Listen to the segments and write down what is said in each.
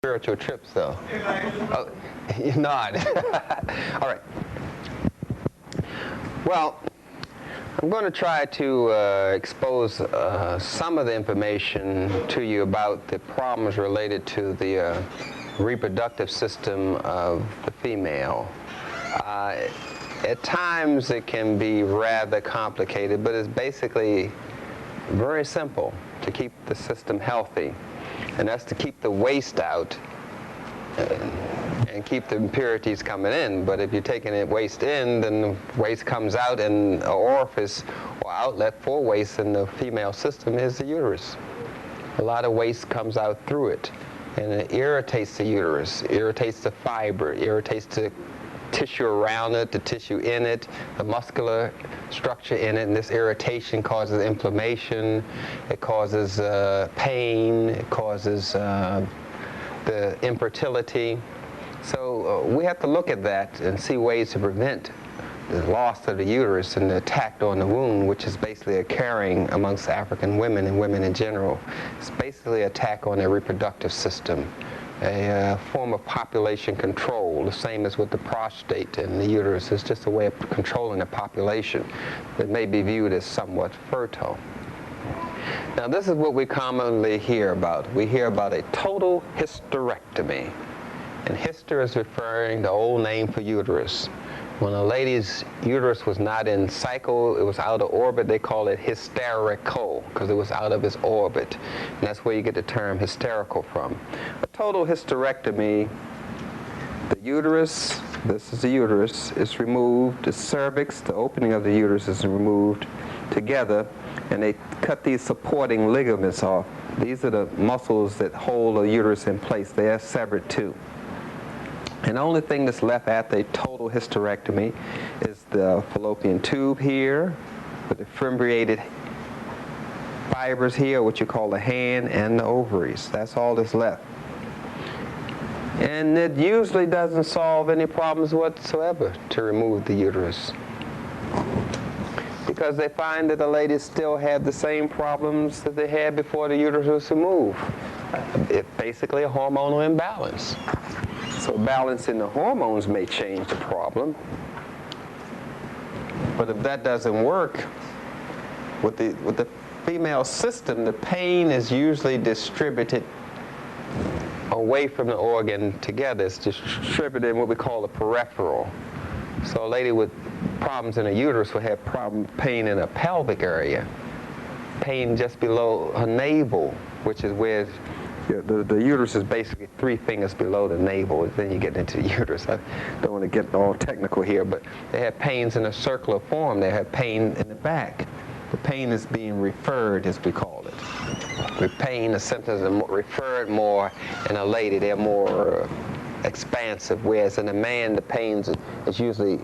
spiritual trips, though. Oh, you're not. All right. Well, I'm going to try to expose some of the information to you about the problems related to the reproductive system of the female. At times it can be rather complicated, but it's basically very simple to keep the system healthy. And that's to keep the waste out and keep the impurities coming in. But if you're taking the waste in, then the waste comes out, and an orifice or outlet for waste in the female system is the uterus. A lot of waste comes out through it, and it irritates the uterus, irritates the fiber, irritates the tissue around it, the tissue in it, the muscular structure in it, and this irritation causes inflammation, it causes pain, it causes the infertility. So we have to look at that and see ways to prevent the loss of the uterus and the attack on the womb, which is basically occurring amongst African women and women in general. It's basically an attack on their reproductive system, a form of population control, the same as with the prostate and the uterus. It's just a way of controlling the population that may be viewed as somewhat fertile. Now, this is what we commonly hear about. We hear about a total hysterectomy. And hyster is referring to the old name for uterus. When a lady's uterus was not in cycle, it was out of orbit, they call it hysterical, because it was out of its orbit. And that's where you get the term hysterical from. A total hysterectomy, the uterus, this is the uterus, is removed, the cervix, the opening of the uterus is removed together, and they cut these supporting ligaments off. These are the muscles that hold the uterus in place. They are severed too. And the only thing that's left after a total hysterectomy is the fallopian tube here, with the fimbriated fibers here, what you call the hand, and the ovaries. That's all that's left. And it usually doesn't solve any problems whatsoever to remove the uterus, because they find that the ladies still have the same problems that they had before the uterus was removed. It's basically a hormonal imbalance. So balance in the hormones may change the problem. But if that doesn't work, with the female system, the pain is usually distributed away from the organ together. It's distributed in what we call the peripheral. So a lady with problems in her uterus will have pain in her pelvic area, pain just below her navel, which is where the uterus is basically 3 fingers below the navel. Then you get into the uterus. I don't want to get all technical here, but they have pains in a circular form. They have pain in the back. The pain is being referred, as we call it. With pain, the symptoms are referred more in a lady. They're more expansive, whereas in a man, the pain is usually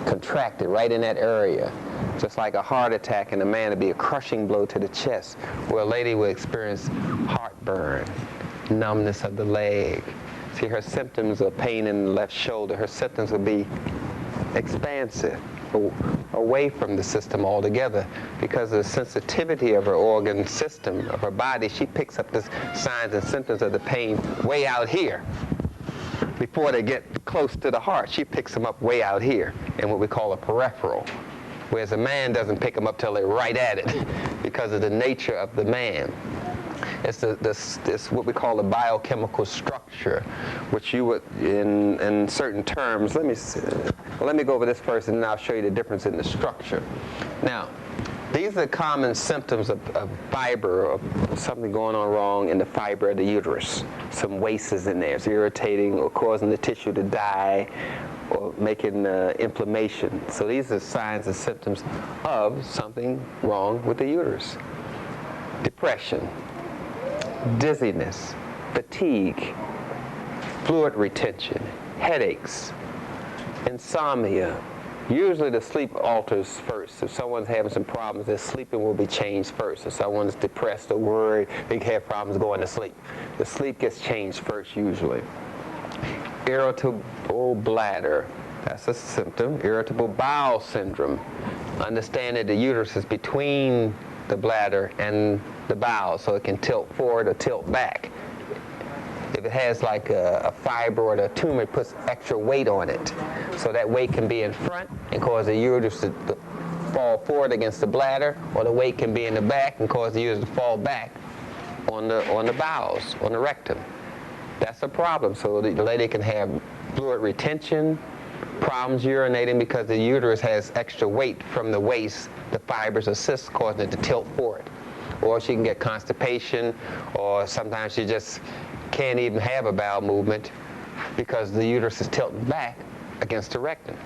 contracted right in that area. Just like a heart attack in a man, would be a crushing blow to the chest, where a lady will experience heartburn, numbness of the leg. See, her symptoms of pain in the left shoulder, her symptoms will be expansive, away from the system altogether, because of the sensitivity of her organ system, of her body. She picks up the signs and symptoms of the pain way out here. Before they get close to the heart, she picks them up way out here in what we call a peripheral. Whereas a man doesn't pick them up till they're right at it because of the nature of the man. It's this what we call the biochemical structure, which you would, in certain terms, let me go over this first, and then I'll show you the difference in the structure. Now, these are common symptoms of fiber, of something going on wrong in the fiber of the uterus. Some waste is in there. It's irritating or causing the tissue to die, or making inflammation. So these are signs and symptoms of something wrong with the uterus. Depression, dizziness, fatigue, fluid retention, headaches, insomnia. Usually the sleep alters first. If someone's having some problems, their sleeping will be changed first. If someone's depressed or worried, they can have problems going to sleep. The sleep gets changed first usually. Irritable bladder, that's a symptom. Irritable bowel syndrome. Understand that the uterus is between the bladder and the bowel, so it can tilt forward or tilt back. If if it has like a fibroid or a tumor, it puts extra weight on it. So that weight can be in front and cause the uterus to fall forward against the bladder, or the weight can be in the back and cause the uterus to fall back on the bowels, on the rectum. That's a problem. So the lady can have fluid retention, problems urinating because the uterus has extra weight from the waist, the fibers or cysts causing it to tilt forward. Or she can get constipation, or sometimes she just can't even have a bowel movement because the uterus is tilting back against the rectum.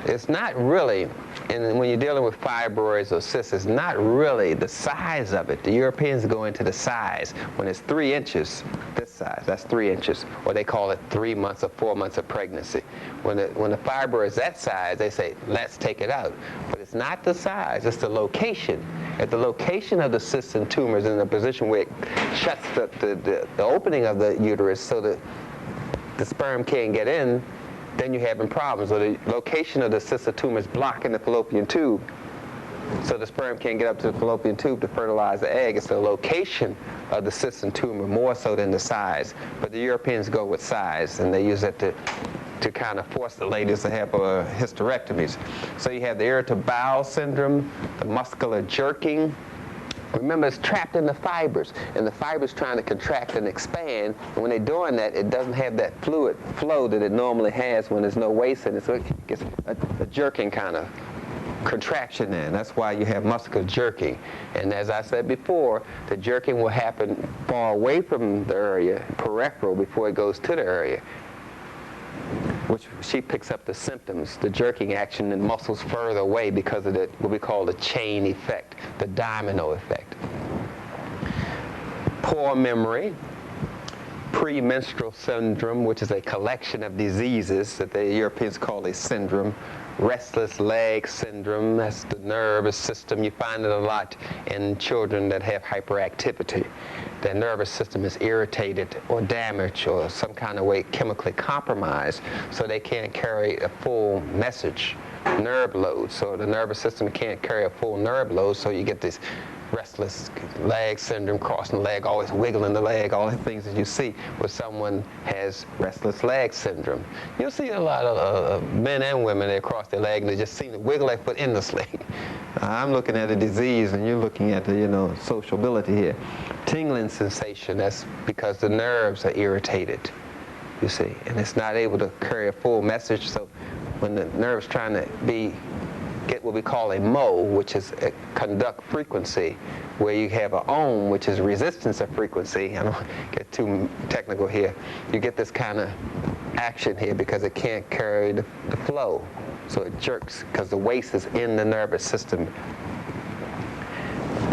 It's not really, and when you're dealing with fibroids or cysts, it's not really the size of it. The Europeans go into the size. When it's 3 inches, this size, that's 3 inches. Or they call it 3 months or 4 months of pregnancy. When the fibroid is that size, they say, let's take it out. But it's not the size, it's the location. At the location of the cysts and tumors in a position where it shuts the opening of the uterus so that the sperm can't get in, then you're having problems. Or the location of the cyst or tumor is blocking the fallopian tube, so the sperm can't get up to the fallopian tube to fertilize the egg. It's the location of the cyst and tumor more so than the size. But the Europeans go with size, and they use it to kind of force the ladies to have hysterectomies. So you have the irritable bowel syndrome, the muscular jerking. Remember, it's trapped in the fibers, and the fibers trying to contract and expand, and when they're doing that, it doesn't have that fluid flow that it normally has when there's no waste in it, so it gets a jerking kind of contraction there, and that's why you have muscular jerking. And as I said before, the jerking will happen far away from the area, peripheral, before it goes to the area, which she picks up the symptoms, the jerking action in muscles further away because of what we call the chain effect, the domino effect. Poor memory, premenstrual syndrome, which is a collection of diseases that the Europeans call a syndrome. Restless leg syndrome, that's the nervous system. You find it a lot in children that have hyperactivity. Their nervous system is irritated or damaged or some kind of way chemically compromised, so they can't carry a full message, nerve load. So the nervous system can't carry a full nerve load, so you get this restless leg syndrome, crossing the leg, always wiggling the leg, all the things that you see when someone has restless leg syndrome. You'll see a lot of men and women that cross their leg and they just seem to wiggle their foot endlessly. I'm looking at a disease and you're looking at the sociability here. Tingling sensation, that's because the nerves are irritated, you see, and it's not able to carry a full message. So when the nerve's trying to get what we call a mode, which is a conduct frequency, where you have an ohm, which is resistance of frequency. I don't get too technical here. You get this kind of action here because it can't carry the flow. So it jerks because the waste is in the nervous system.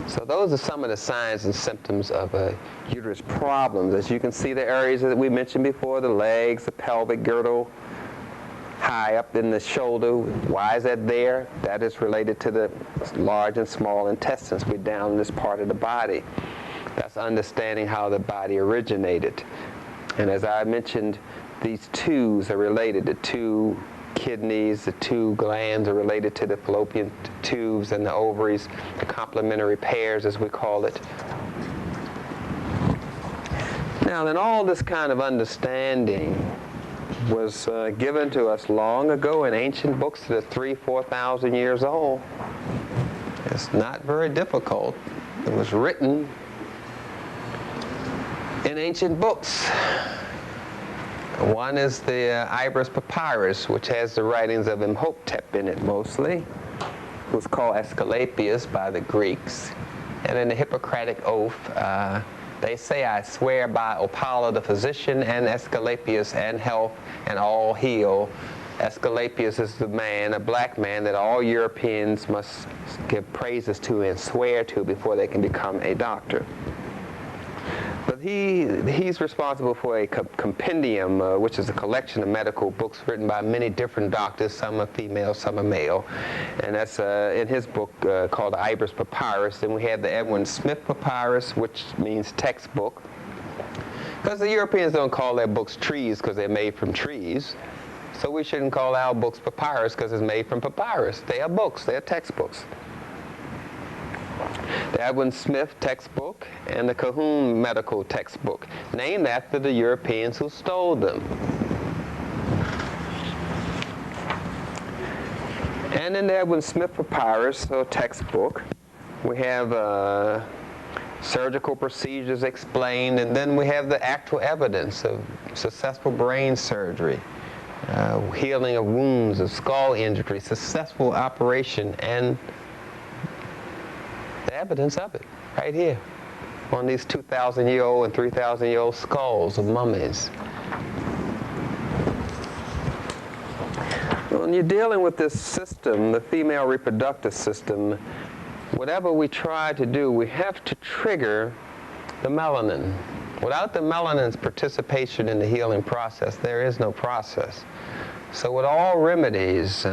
So those are some of the signs and symptoms of uterus problems. As you can see, the areas that we mentioned before, the legs, the pelvic girdle, high up in the shoulder. Why is that there? That is related to the large and small intestines. We're down in this part of the body. That's understanding how the body originated. And as I mentioned, these tubes are related. The two kidneys, the two glands are related to the fallopian tubes and the ovaries, the complementary pairs as we call it. Now then, all this kind of understanding was given to us long ago in ancient books that are 3,000-4,000 years old. It's not very difficult. It was written in ancient books. One is the Ibris Papyrus, which has the writings of Imhotep in it mostly. It was called Aesculapius by the Greeks. And in the Hippocratic Oath, they say, I swear by Apollo the physician and Aesculapius and health and all heal. Aesculapius is the man, a black man, that all Europeans must give praises to and swear to before they can become a doctor. But he's responsible for a compendium, which is a collection of medical books written by many different doctors. Some are female, some are male. And that's in his book called the Ibris Papyrus. Then we have the Edwin Smith Papyrus, which means textbook. Because the Europeans don't call their books trees because they're made from trees. So we shouldn't call our books papyrus because it's made from papyrus. They are books. They are textbooks. the Edwin Smith textbook and the Cahoon medical textbook, named after the Europeans who stole them. And in the Edwin Smith papyrus, or textbook, we have surgical procedures explained, and then we have the actual evidence of successful brain surgery, healing of wounds, of skull injury, successful operation, and the evidence of it right here on these 2,000-year-old and 3,000-year-old skulls of mummies. When you're dealing with this system, the female reproductive system, whatever we try to do, we have to trigger the melanin. Without the melanin's participation in the healing process, there is no process. So with all remedies,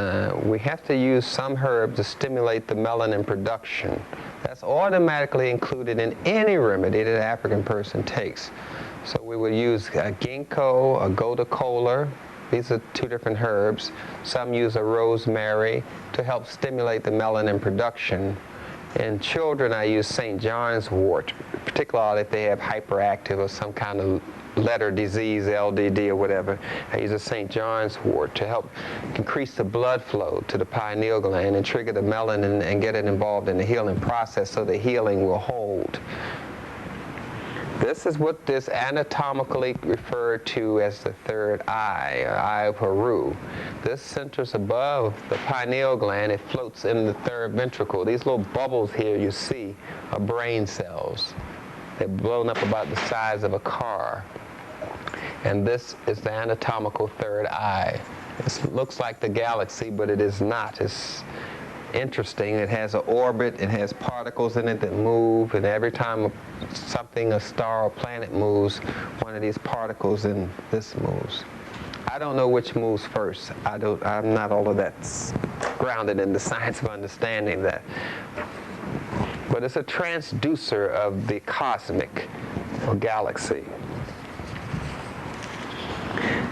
we have to use some herb to stimulate the melanin production. That's automatically included in any remedy that an African person takes. So we would use a ginkgo, a godakola. These are two different herbs. Some use a rosemary to help stimulate the melanin production. In children, I use St. John's wort, particularly if they have hyperactive or some kind of letter disease, LDD or whatever. I use a St. John's wort to help increase the blood flow to the pineal gland and trigger the melanin and get it involved in the healing process so the healing will hold. This is what is anatomically referred to as the third eye, or eye of Haru. This centers above the pineal gland. It floats in the third ventricle. These little bubbles here you see are brain cells. They're blown up about the size of a car. And this is the anatomical third eye. It looks like the galaxy, but it is not. It's interesting. It has an orbit, it has particles in it that move, and every time something, a star or planet moves, one of these particles in this moves. I don't know which moves first. I'm not all of that grounded in the science of understanding that. But it's a transducer of the cosmic or galaxy.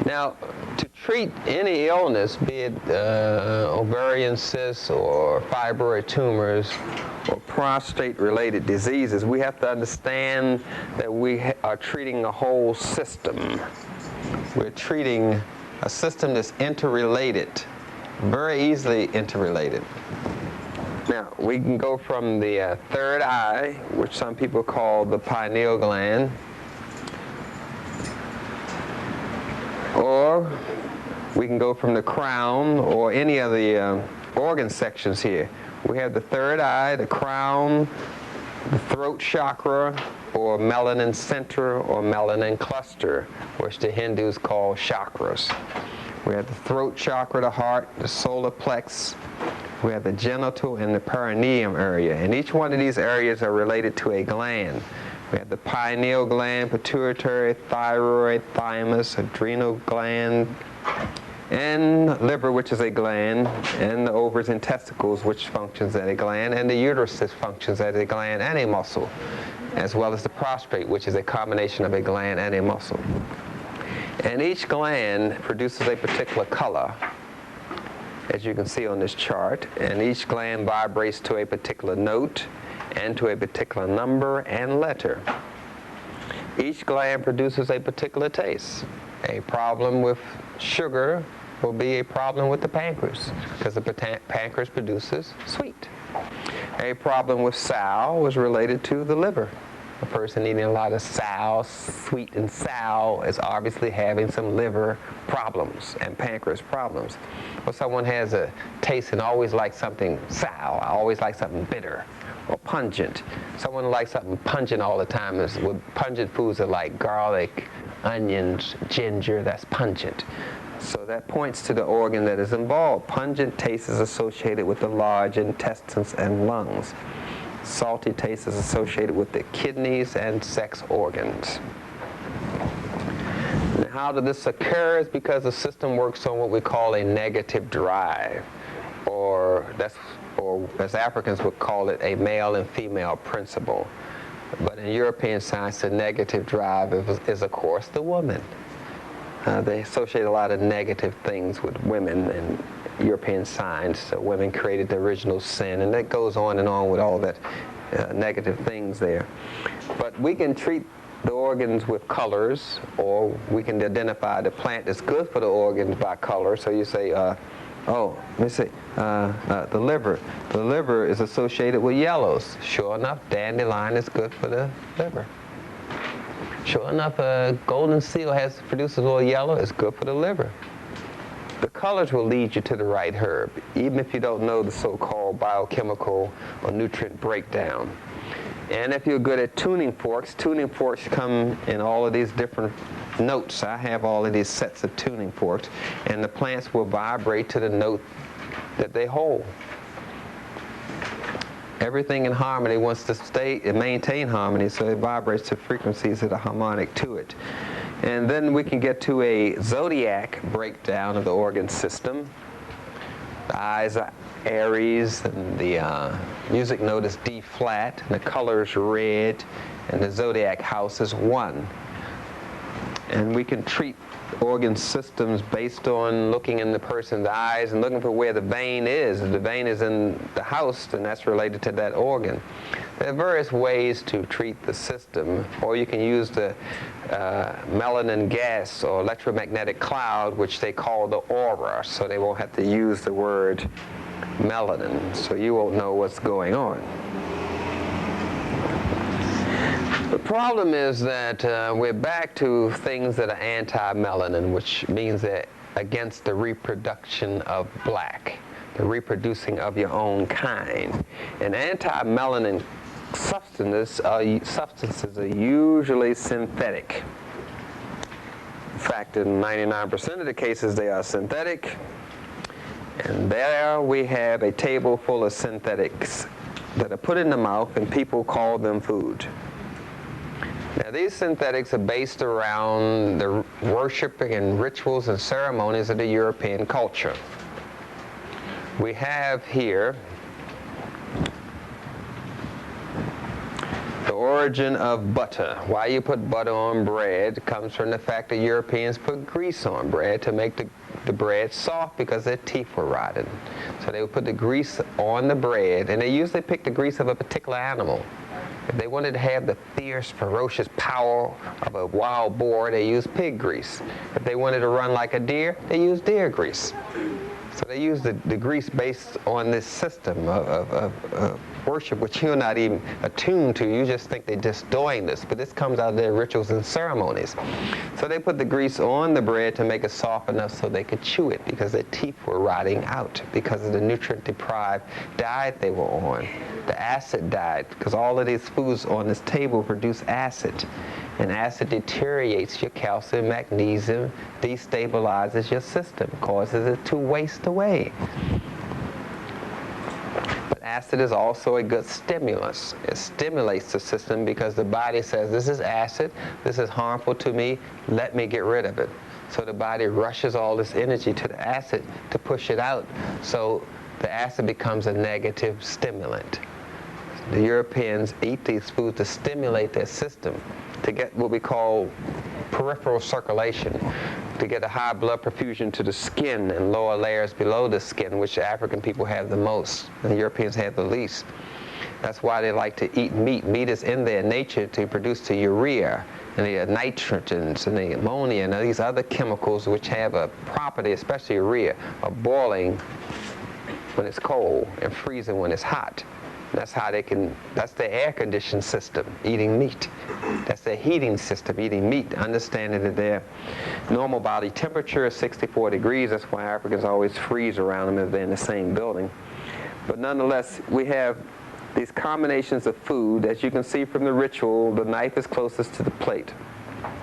Now, to treat any illness, be it ovarian cysts or fibroid tumors or prostate-related diseases, we have to understand that we are treating a whole system. We're treating a system that's interrelated, very easily interrelated. Now, we can go from the third eye, which some people call the pineal gland, or we can go from the crown or any of the organ sections here. We have the third eye, the crown, the throat chakra, or melanin center or melanin cluster, which the Hindus call chakras. We have the throat chakra, the heart, the solar plex. We have the genital and the perineum area. And each one of these areas are related to a gland. We have the pineal gland, pituitary, thyroid, thymus, adrenal gland, and liver, which is a gland, and the ovaries and testicles, which functions as a gland, and the uterus functions as a gland and a muscle, as well as the prostate, which is a combination of a gland and a muscle. And each gland produces a particular color, as you can see on this chart, and each gland vibrates to a particular note and to a particular number and letter. Each gland produces a particular taste. A problem with sugar will be a problem with the pancreas, because the pancreas produces sweet. A problem with sour is related to the liver. A person eating a lot of sour, sweet and sour, is obviously having some liver problems and pancreas problems. Or someone has a taste and always likes something sour, always likes something bitter or pungent. Someone likes something pungent all the time. With pungent foods are like garlic, onions, ginger, that's pungent. So that points to the organ that is involved. Pungent taste is associated with the large intestines and lungs. Salty taste is associated with the kidneys and sex organs. Now, how did this occur? Is because the system works on what we call a negative drive, or as Africans would call it, a male and female principle. But in European science, the negative drive is of course, the woman. They associate a lot of negative things with women in European science. So women created the original sin, and that goes on and on with all that negative things there. But we can treat the organs with colors, or we can identify the plant that's good for the organs by color. So you say, oh, let me see, the liver. The liver is associated with yellows. Sure enough, dandelion is good for the liver. Sure enough, golden seal produces a little yellow. It's good for the liver. The colors will lead you to the right herb, even if you don't know the so-called biochemical or nutrient breakdown. And if you're good at tuning forks come in all of these different notes. I have all of these sets of tuning forks, and the plants will vibrate to the note that they hold. Everything in harmony wants to stay and maintain harmony, so it vibrates to frequencies that are harmonic to it. And then we can get to a zodiac breakdown of the organ system. The eyes are Aries, and the music note is D flat, and the color is red, and the zodiac house is 1. And we can treat organ systems based on looking in the person's eyes and looking for where the vein is. If the vein is in the house, then that's related to that organ. There are various ways to treat the system, or you can use the melanin gas or electromagnetic cloud, which they call the aura, so they won't have to use the word melanin, so you won't know what's going on. The problem is that we're back to things that are anti-melanin, which means they're against the reproduction of black, the reproducing of your own kind. And anti-melanin substances are usually synthetic. In fact, in 99% of the cases, they are synthetic. And there we have a table full of synthetics that are put in the mouth, and people call them food. Now, these synthetics are based around the worshiping and rituals and ceremonies of the European culture. We have here the origin of butter. Why you put butter on bread comes from the fact that Europeans put grease on bread to make the bread soft because their teeth were rotted. So they would put the grease on the bread, and they usually pick the grease of a particular animal. If they wanted to have the fierce, ferocious power of a wild boar, they used pig grease. If they wanted to run like a deer, they used deer grease. So they use the grease based on this system of worship, which you're not even attuned to. You just think they're just doing this, but this comes out of their rituals and ceremonies. So they put the grease on the bread to make it soft enough so they could chew it, because their teeth were rotting out because of the nutrient-deprived diet they were on, the acid diet, because all of these foods on this table produce acid. And acid deteriorates your calcium, magnesium, destabilizes your system, causes it to waste away. But acid is also a good stimulus. It stimulates the system because the body says, this is acid, this is harmful to me, let me get rid of it. So the body rushes all this energy to the acid to push it out. So the acid becomes a negative stimulant. The Europeans eat these foods to stimulate their system, to get what we call peripheral circulation, to get a high blood perfusion to the skin and lower layers below the skin, which African people have the most, and the Europeans have the least. That's why they like to eat meat. Meat is in their nature to produce the urea and the nitrogens and the ammonia and these other chemicals which have a property, especially urea, of boiling when it's cold and freezing when it's hot. That's how they can, that's their air-conditioned system, eating meat. That's their heating system, eating meat, understanding that their normal body temperature is 64 degrees. That's why Africans always freeze around them if they're in the same building. But nonetheless, we have these combinations of food. As you can see from the ritual, the knife is closest to the plate.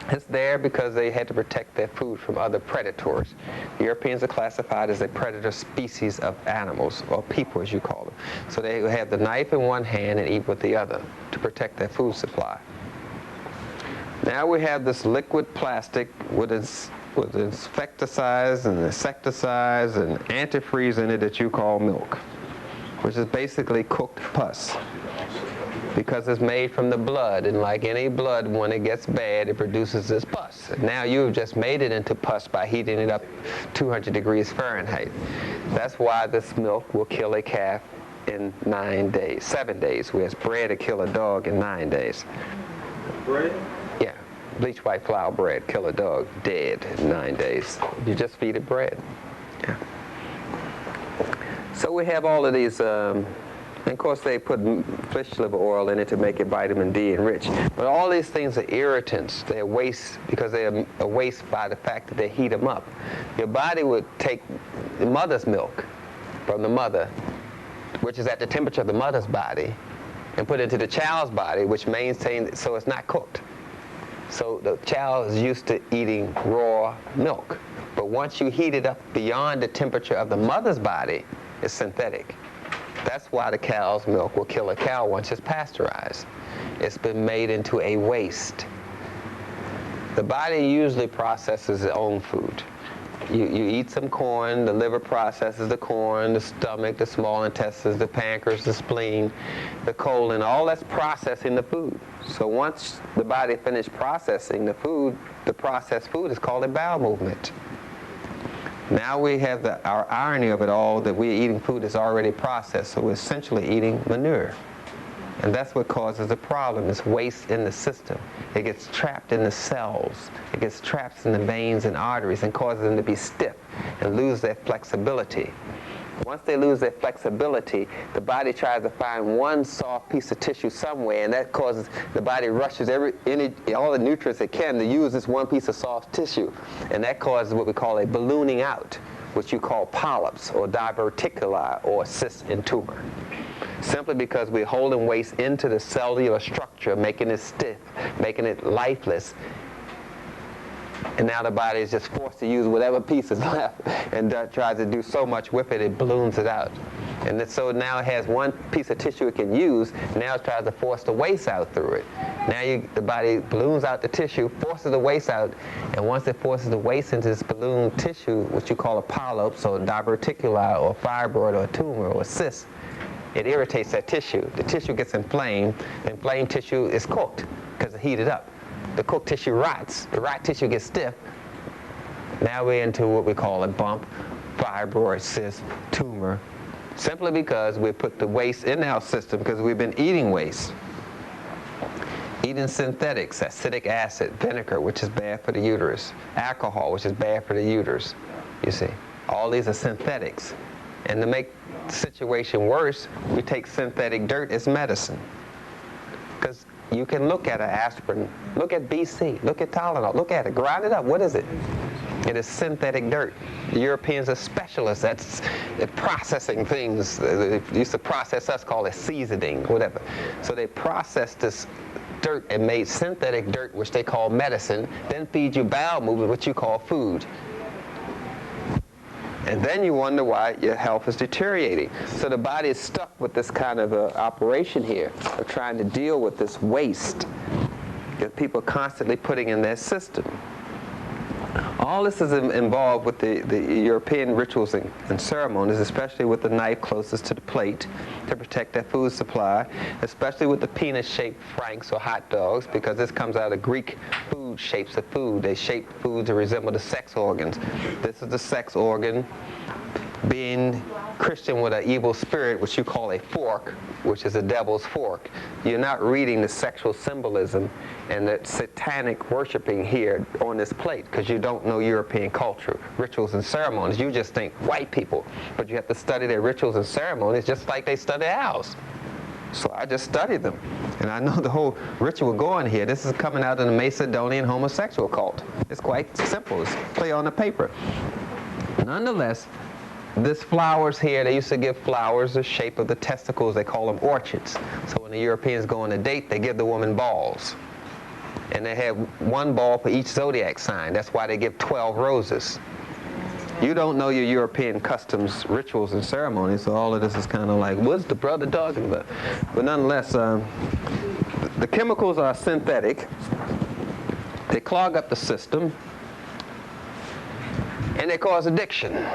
It's there because they had to protect their food from other predators. The Europeans are classified as a predator species of animals, or people as you call them. So they have the knife in one hand and eat with the other to protect their food supply. Now we have this liquid plastic with insecticides and insecticides and antifreeze in it that you call milk, which is basically cooked pus, because it's made from the blood, and like any blood, when it gets bad, it produces this pus. Now you've just made it into pus by heating it up 200 degrees Fahrenheit. That's why this milk will kill a calf in 9 days, 7 days, whereas bread will kill a dog in 9 days. Bread? Yeah, bleached white flour bread kill a dog dead in 9 days. You just feed it bread. Yeah. So we have all of these, and of course they put fish liver oil in it to make it vitamin D enriched. But all these things are irritants. They're waste because they're a waste by the fact that they heat them up. Your body would take the mother's milk from the mother, which is at the temperature of the mother's body, and put it into the child's body, which maintains, so it's not cooked. So the child is used to eating raw milk. But once you heat it up beyond the temperature of the mother's body, it's synthetic. That's why the cow's milk will kill a cow once it's pasteurized. It's been made into a waste. The body usually processes its own food. You eat some corn, the liver processes the corn, the stomach, the small intestines, the pancreas, the spleen, the colon, all that's processing the food. So once the body finishes processing the food, the processed food is called a bowel movement. Now we have our irony of it all, that we're eating food that's already processed, so we're essentially eating manure. And that's what causes the problem, is waste in the system. It gets trapped in the cells. It gets trapped in the veins and arteries and causes them to be stiff and lose their flexibility. Once they lose their flexibility, the body tries to find one soft piece of tissue somewhere, and that causes the body rushes all the nutrients it can to use this one piece of soft tissue. And that causes what we call a ballooning out, which you call polyps or diverticuli or cyst and tumor. Simply because we're holding waste into the cellular structure, making it stiff, making it lifeless. And now the body is just forced to use whatever piece is left and tries to do so much with it, it balloons it out. And so now it has one piece of tissue it can use, now it tries to force the waste out through it. Now the body balloons out the tissue, forces the waste out, and once it forces the waste into this balloon tissue, which you call a polyp, so diverticuli or fibroid or a tumor or a cyst, it irritates that tissue. The tissue gets inflamed. The inflamed tissue is cooked because it's heated up. The cooked tissue rots. The rot tissue gets stiff. Now we're into what we call a bump, fibroid, cyst, tumor, simply because we put the waste in our system because we've been eating waste. Eating synthetics, acetic acid, vinegar, which is bad for the uterus, alcohol, which is bad for the uterus, you see. All these are synthetics. And to make the situation worse, we take synthetic dirt as medicine. Because you can look at an aspirin, look at BC, look at Tylenol, look at it, grind it up. What is it? It is synthetic dirt. The Europeans are specialists at processing things. They used to process us, call it seasoning, whatever. So they processed this dirt and made synthetic dirt, which they call medicine, then feed you bowel movement, which you call food. And then you wonder why your health is deteriorating. So the body is stuck with this kind of operation here of trying to deal with this waste that people are constantly putting in their system. All this is involved with the European rituals and ceremonies, especially with the knife closest to the plate to protect their food supply, especially with the penis-shaped franks or hot dogs, because this comes out of Greek food shapes of food. They shape food to resemble the sex organs. This is the sex organ. Being Christian with an evil spirit, which you call a fork, which is the devil's fork, you're not reading the sexual symbolism and the satanic worshiping here on this plate because you don't know European culture, rituals and ceremonies. You just think white people, but you have to study their rituals and ceremonies just like they study ours. So I just studied them, and I know the whole ritual going here. This is coming out of the Macedonian homosexual cult. It's quite simple. It's play on the paper. Nonetheless, this flowers here, they used to give flowers the shape of the testicles. They call them orchids. So when the Europeans go on a date, they give the woman balls. And they have one ball for each zodiac sign. That's why they give 12 roses. You don't know your European customs, rituals, and ceremonies, so all of this is kind of like, what's the brother talking about? But nonetheless, the chemicals are synthetic. They clog up the system, and they cause addiction.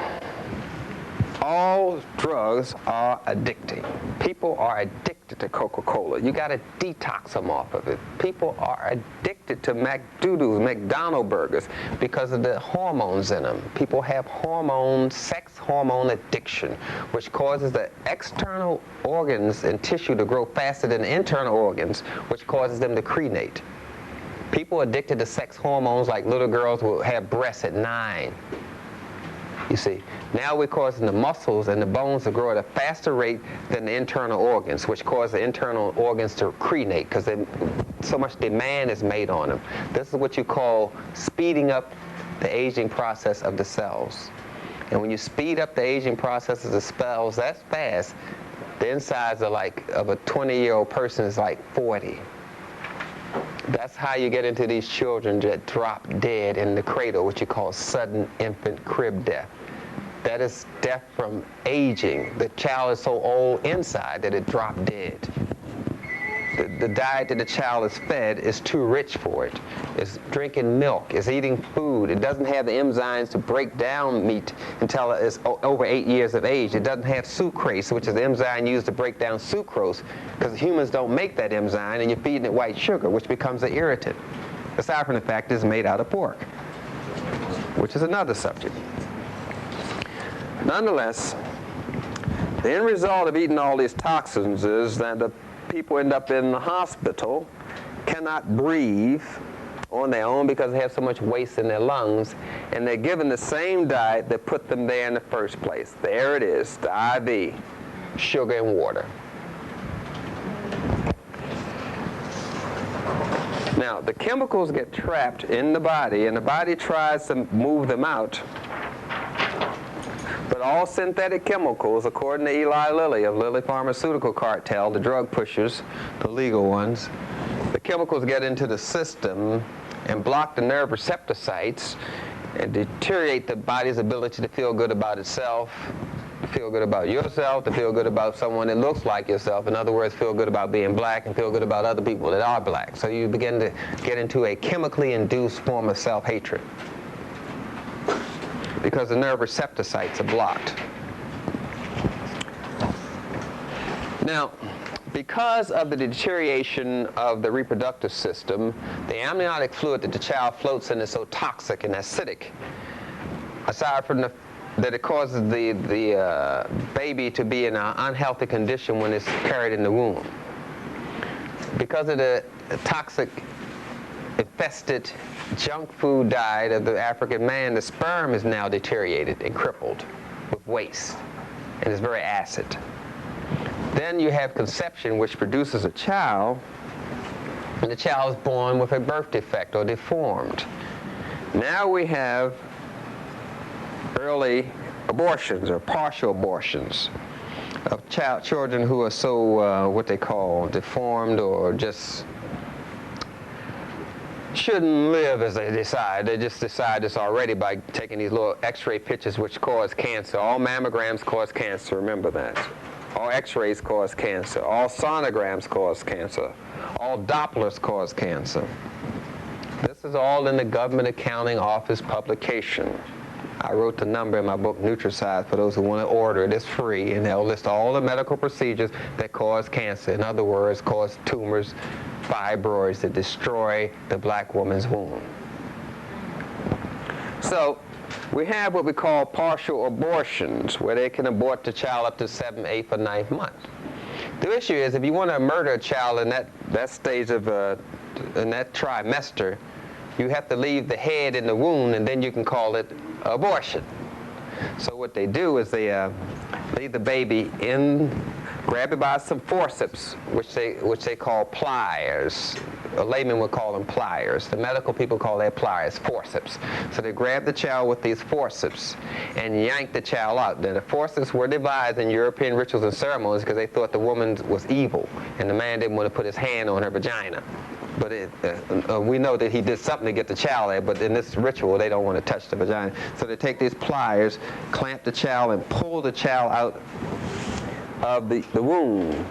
all drugs are addicting. People are addicted to Coca-Cola. You got to detox them off of it. People are addicted to McDonald's burgers because of the hormones in them. People have sex hormone addiction, which causes the external organs and tissue to grow faster than the internal organs, which causes them to crenate. People addicted to sex hormones, like little girls will have breasts at 9. You see, now we're causing the muscles and the bones to grow at a faster rate than the internal organs, which cause the internal organs to crenate because so much demand is made on them. This is what you call speeding up the aging process of the cells. And when you speed up the aging process of the cells that fast, the insides are like of a 20-year-old person is like 40. That's how you get into these children that drop dead in the cradle, which you call sudden infant crib death. That is death from aging. The child is so old inside that it dropped dead. The diet that the child is fed is too rich for it. It's drinking milk, it's eating food. It doesn't have the enzymes to break down meat until it's over 8 years of age. It doesn't have sucrase, which is the enzyme used to break down sucrose, because humans don't make that enzyme, and you're feeding it white sugar, which becomes an irritant. Aside from the fact it's made out of pork, which is another subject. Nonetheless, the end result of eating all these toxins is that the people end up in the hospital, cannot breathe on their own because they have so much waste in their lungs, and they're given the same diet that put them there in the first place. There it is, the IV, sugar and water. Now, the chemicals get trapped in the body, and the body tries to move them out. But all synthetic chemicals, according to Eli Lilly of Lilly Pharmaceutical Cartel, the drug pushers, the legal ones, the chemicals get into the system and block the nerve receptor sites and deteriorate the body's ability to feel good about itself, to feel good about yourself, to feel good about someone that looks like yourself. In other words, feel good about being black and feel good about other people that are black. So you begin to get into a chemically induced form of self-hatred, because the nerve receptor sites are blocked. Now, because of the deterioration of the reproductive system, the amniotic fluid that the child floats in is so toxic and acidic, aside from that it causes the baby to be in an unhealthy condition when it's carried in the womb. Because of the toxic, infested junk food diet of the African man, the sperm is now deteriorated and crippled with waste, and it's very acid. Then you have conception, which produces a child, and the child is born with a birth defect or deformed. Now we have early abortions or partial abortions of children who are so what they call deformed, or just shouldn't live as they decide. They just decide this already by taking these little x-ray pictures, which cause cancer. All mammograms cause cancer, remember that. All x-rays cause cancer. All sonograms cause cancer. All Dopplers cause cancer. This is all in the Government Accounting Office publication. I wrote the number in my book, Nutricide, for those who want to order it. It's free, and they'll list all the medical procedures that cause cancer. In other words, cause tumors, fibroids that destroy the black woman's womb. So we have what we call partial abortions, where they can abort the child up to 7th, 8th, or 9th month. The issue is, if you want to murder a child in that stage of in that trimester, you have to leave the head in the womb, and then you can call it abortion. So what they do is they leave the baby in, grab it by some forceps, which they call pliers. A layman would call them pliers. The medical people call their pliers forceps. So they grab the child with these forceps and yank the child out. Now, the forceps were devised in European rituals and ceremonies because they thought the woman was evil, and the man didn't want to put his hand on her vagina. But we know that he did something to get the child there, but in this ritual, they don't want to touch the vagina. So they take these pliers, clamp the child, and pull the child out of the womb.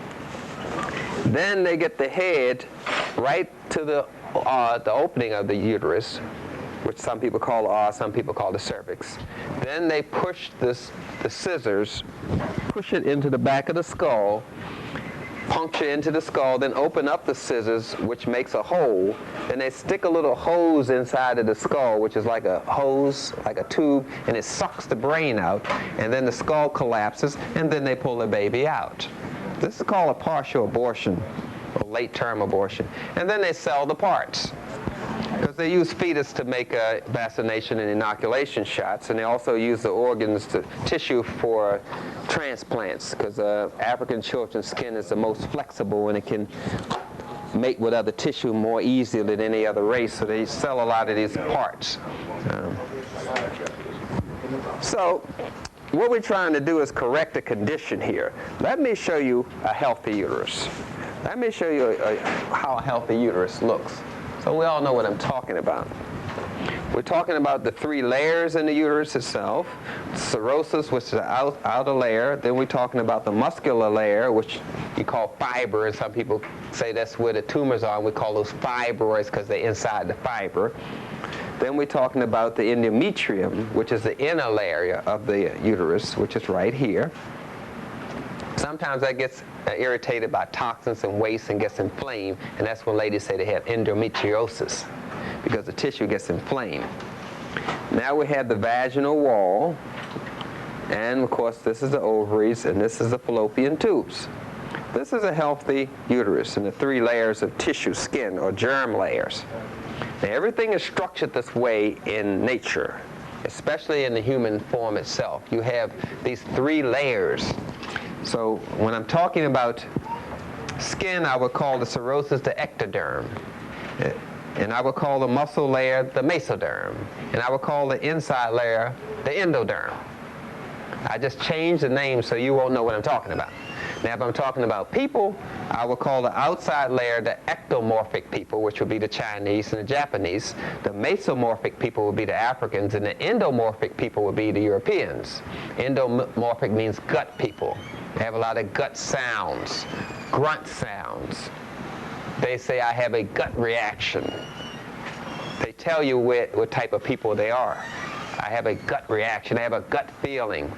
Then they get the head right to the opening of the uterus, which some people call the R, some people call the cervix. Then they push the scissors, push it into the back of the skull, puncture into the skull, then open up the scissors, which makes a hole. Then they stick a little hose inside of the skull, which is like a hose, like a tube, and it sucks the brain out, and then the skull collapses, and then they pull the baby out. This is called a partial abortion, or late-term abortion. And then they sell the parts, because they use fetus to make vaccination and inoculation shots, and they also use the organs, tissue for transplants, because African children's skin is the most flexible and it can mate with other tissue more easily than any other race, so they sell a lot of these parts. So what we're trying to do is correct a condition here. Let me show you a healthy uterus. Let me show you how a healthy uterus looks. So we all know what I'm talking about. We're talking about the 3 layers in the uterus itself, serosus, which is the outer layer. Then we're talking about the muscular layer, which you call fiber, and some people say that's where the tumors are, and we call those fibroids because they're inside the fiber. Then we're talking about the endometrium, which is the inner layer of the uterus, which is right here. Sometimes that gets irritated by toxins and waste and gets inflamed, and that's when ladies say they have endometriosis, because the tissue gets inflamed. Now we have the vaginal wall, and of course this is the ovaries, and this is the fallopian tubes. This is a healthy uterus, and the 3 layers of tissue, skin, or germ layers. Now everything is structured this way in nature, especially in the human form itself. You have these 3 layers. So when I'm talking about skin, I would call the serosus the ectoderm. And I would call the muscle layer the mesoderm. And I would call the inside layer the endoderm. I just changed the name so you won't know what I'm talking about. Now, if I'm talking about people, I would call the outside layer the ectomorphic people, which would be the Chinese and the Japanese. The mesomorphic people would be the Africans, and the endomorphic people would be the Europeans. Endomorphic means gut people. They have a lot of gut sounds, grunt sounds. They say, I have a gut reaction. They tell you what type of people they are. I have a gut reaction. I have a gut feeling.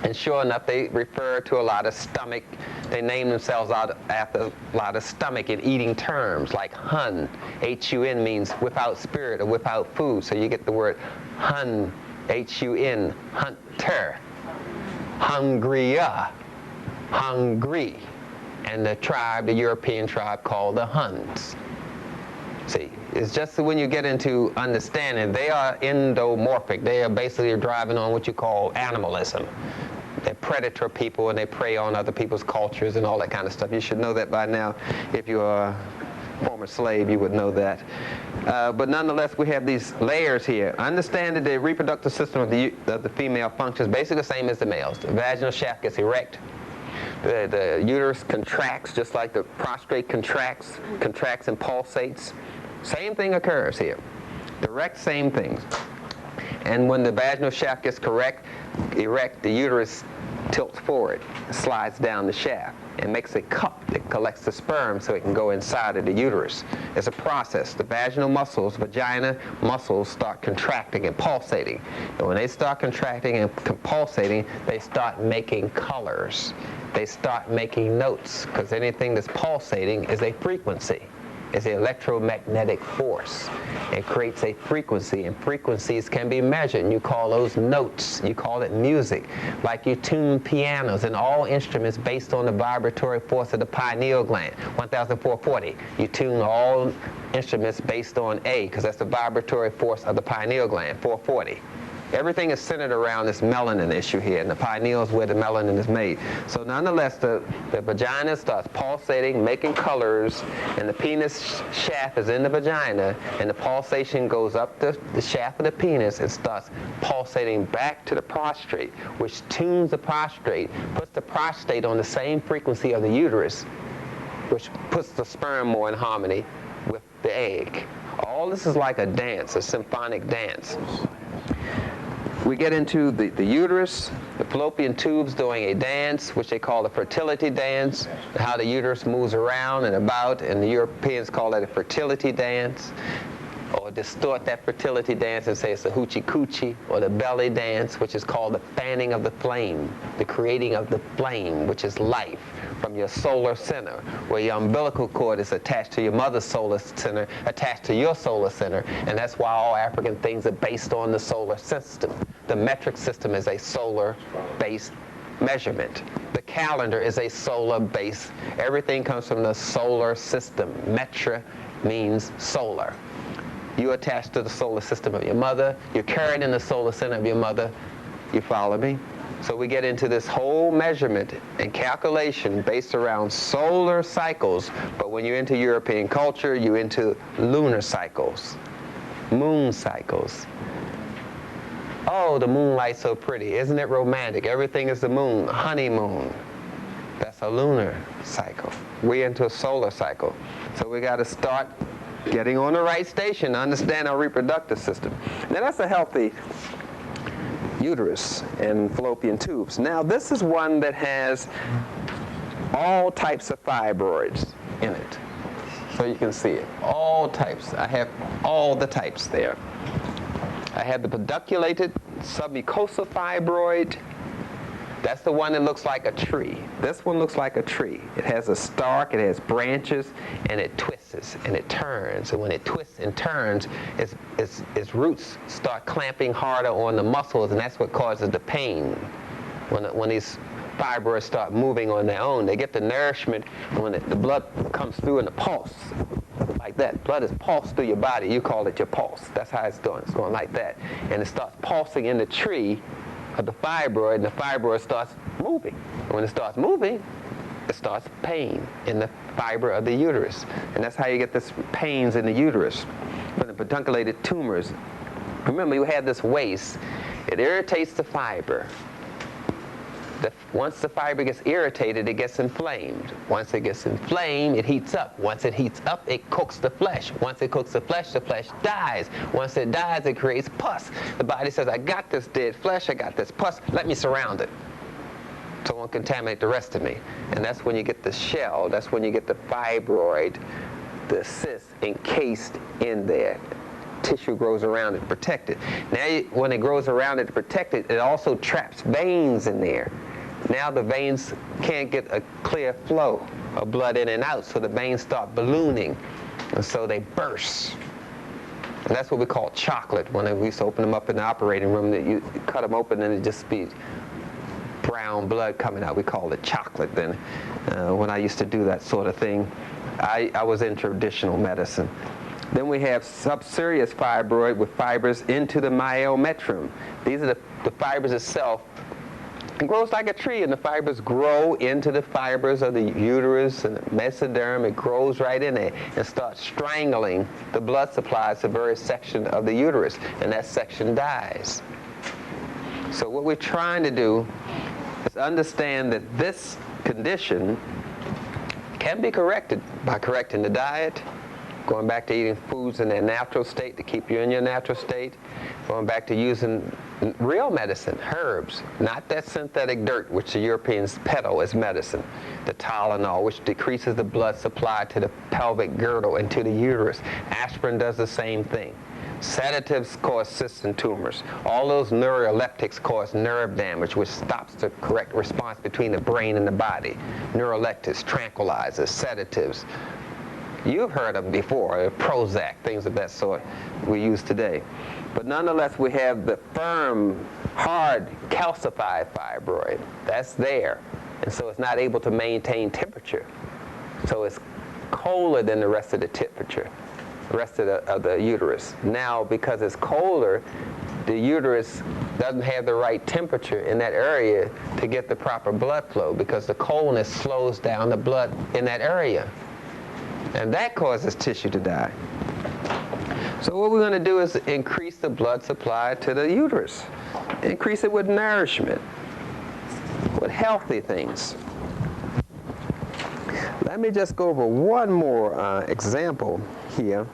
And sure enough, they refer to a lot of stomach. They name themselves out after a lot of stomach and eating terms, like Hun. H-U-N means without spirit or without food. So you get the word Hun, H-U-N, hunter. Hungrier, hungry. And the tribe, the European tribe called the Huns. See, it's just when you get into understanding, they are endomorphic. They are basically driving on what you call animalism. They're predator people, and they prey on other people's cultures and all that kind of stuff. You should know that by now. If you're a former slave, you would know that. But nonetheless, we have these layers here. Understand that the reproductive system of the female functions basically the same as the male's. The vaginal shaft gets erect. The uterus contracts just like the prostrate contracts and pulsates. Same thing occurs here. Direct, same things. And when the vaginal shaft gets erect, the uterus tilts forward, slides down the shaft, and makes a cup that collects the sperm so it can go inside of the uterus. It's a process. The vaginal muscles, vagina muscles, start contracting and pulsating. And when they start contracting and pulsating, they start making colors. They start making notes, because anything that's pulsating is a frequency. It's an electromagnetic force. It creates a frequency, and frequencies can be measured, and you call those notes. You call it music. Like you tune pianos and all instruments based on the vibratory force of the pineal gland, 1440. You tune all instruments based on A, because that's the vibratory force of the pineal gland, 440. Everything is centered around this melanin issue here, and the pineal is where the melanin is made. So nonetheless, the vagina starts pulsating, making colors, and the penis shaft is in the vagina, and the pulsation goes up the shaft of the penis and starts pulsating back to the prostrate, which tunes the prostrate, puts the prostate on the same frequency of the uterus, which puts the sperm more in harmony with the egg. All this is like a dance, a symphonic dance. We get into the uterus, the fallopian tubes doing a dance, which they call the fertility dance, how the uterus moves around and about, and the Europeans call that a fertility dance, or or distort that fertility dance and say it's the hoochie coochie, or the belly dance, which is called the fanning of the flame, the creating of the flame, which is life, from your solar center, where your umbilical cord is attached to your mother's solar center, attached to your solar center, and that's why all African things are based on the solar system. The metric system is a solar-based measurement. The calendar is a solar-based. Everything comes from the solar system. Metra means solar. You attach to the solar system of your mother. You're carried in the solar center of your mother. You follow me? So we get into this whole measurement and calculation based around solar cycles. But when you're into European culture, you're into lunar cycles, moon cycles. Oh, the moonlight's so pretty. Isn't it romantic? Everything is the moon, honeymoon. That's a lunar cycle. We're into a solar cycle. So we got to start getting on the right station to understand our reproductive system. Now that's a healthy uterus and fallopian tubes. Now this is one that has all types of fibroids in it. So you can see it. All types. I have all the types there. I have the pedunculated submucosal fibroid. That's the one that looks like a tree. This one looks like a tree. It has a stalk, it has branches, and it twists and it turns. And when it twists and turns, its roots start clamping harder on the muscles, and that's what causes the pain. When these fibroids start moving on their own, they get the nourishment, and when the blood comes through in the pulse, like that. Blood is pulsed through your body. You call it your pulse. That's how it's doing. It's going like that. And it starts pulsing in the tree of the fibroid, and the fibroid starts moving. And when it starts moving, it starts pain in the fiber of the uterus. And that's how you get this pains in the uterus from the pedunculated tumors. Remember, you have this waste. It irritates the fiber. Once the fiber gets irritated, it gets inflamed. Once it gets inflamed, it heats up. Once it heats up, it cooks the flesh. Once it cooks the flesh dies. Once it dies, it creates pus. The body says, I got this dead flesh, I got this pus, let me surround it so it won't contaminate the rest of me. And that's when you get the shell. That's when you get the fibroid, the cyst encased in there. Tissue grows around it, protected. Now, when it grows around it to protect it, it also traps veins in there. Now the veins can't get a clear flow of blood in and out, so the veins start ballooning, and so they burst. And that's what we call chocolate. When we used to open them up in the operating room, that you cut them open and it just be brown blood coming out. We called it chocolate then. When I used to do that sort of thing, I was in traditional medicine. Then we have subserous fibroid with fibers into the myometrium. These are the fibers itself. It grows like a tree, and the fibers grow into the fibers of the uterus and the mesoderm. It grows right in there and starts strangling the blood supply to the very section of the uterus, and that section dies. So what we're trying to do is understand that this condition can be corrected by correcting the diet, going back to eating foods in their natural state to keep you in your natural state, going back to using real medicine, herbs, not that synthetic dirt which the Europeans peddle as medicine, the Tylenol, which decreases the blood supply to the pelvic girdle and to the uterus. Aspirin does the same thing. Sedatives cause cysts and tumors. All those neuroleptics cause nerve damage, which stops the correct response between the brain and the body. Neuroleptics, tranquilizers, sedatives. You've heard of them before, Prozac, things of that sort we use today. But nonetheless, we have the firm, hard, calcified fibroid. That's there. And so it's not able to maintain temperature. So it's colder than the rest of the temperature, the rest of the uterus. Now, because it's colder, the uterus doesn't have the right temperature in that area to get the proper blood flow, because the coldness slows down the blood in that area. And that causes tissue to die. So what we're going to do is increase the blood supply to the uterus. Increase it with nourishment, with healthy things. Let me just go over one more example here.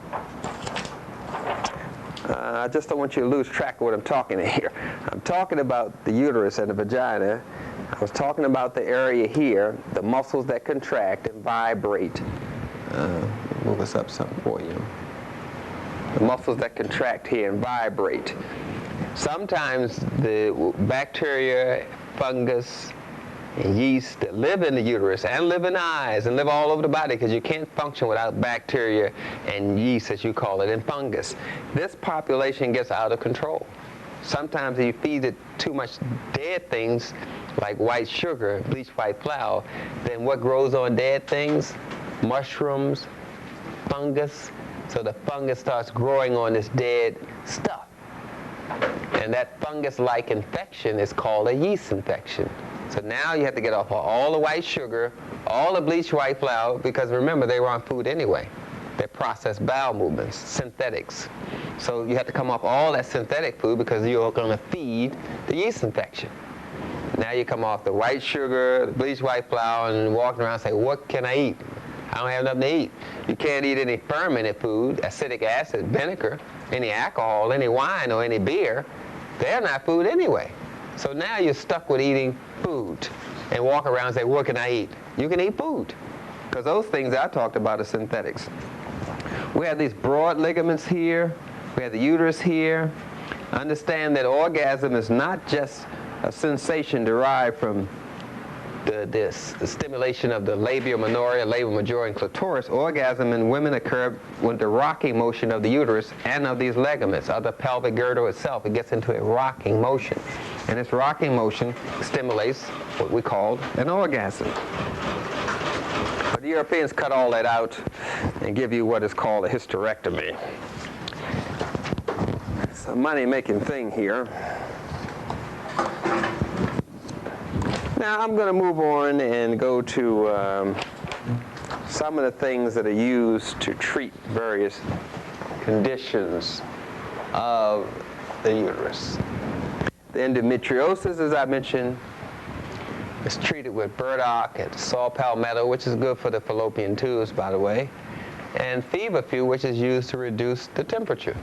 I just don't want you to lose track of what I'm talking here. I'm talking about the uterus and the vagina. I was talking about the area here, the muscles that contract and vibrate. Move us up something for you. the muscles that contract here and vibrate. Sometimes the bacteria, fungus, and yeast that live in the uterus and live in the eyes and live all over the body, because you can't function without bacteria and yeast, as you call it, and fungus. This population gets out of control. Sometimes if you feed it too much dead things like white sugar, bleached white flour, then what grows on dead things? Mushrooms, fungus. So the fungus starts growing on this dead stuff. And that fungus-like infection is called a yeast infection. So now you have to get off all the white sugar, all the bleached white flour, because remember, they were on food anyway. They're processed bowel movements, synthetics. So you have to come off all that synthetic food because you're going to feed the yeast infection. Now you come off the white sugar, the bleached white flour, and walking around and say, what can I eat? I don't have nothing to eat. You can't eat any fermented food, acidic acid, vinegar, any alcohol, any wine, or any beer. They're not food anyway. So now you're stuck with eating food and walk around and say, what can I eat? You can eat food, because those things I talked about are synthetics. We have these broad ligaments here. We have the uterus here. Understand that orgasm is not just a sensation derived from the stimulation of the labia minora, labia majora, and clitoris. Orgasm in women occur with the rocking motion of the uterus and of these ligaments, of the pelvic girdle itself. It gets into a rocking motion. And this rocking motion stimulates what we call an orgasm. But the Europeans cut all that out and give you what is called a hysterectomy. It's a money-making thing here. Now I'm going to move on and go to some of the things that are used to treat various conditions of the uterus. The endometriosis, as I mentioned, is treated with burdock and saw palmetto, which is good for the fallopian tubes, by the way, and feverfew, which is used to reduce the temperature.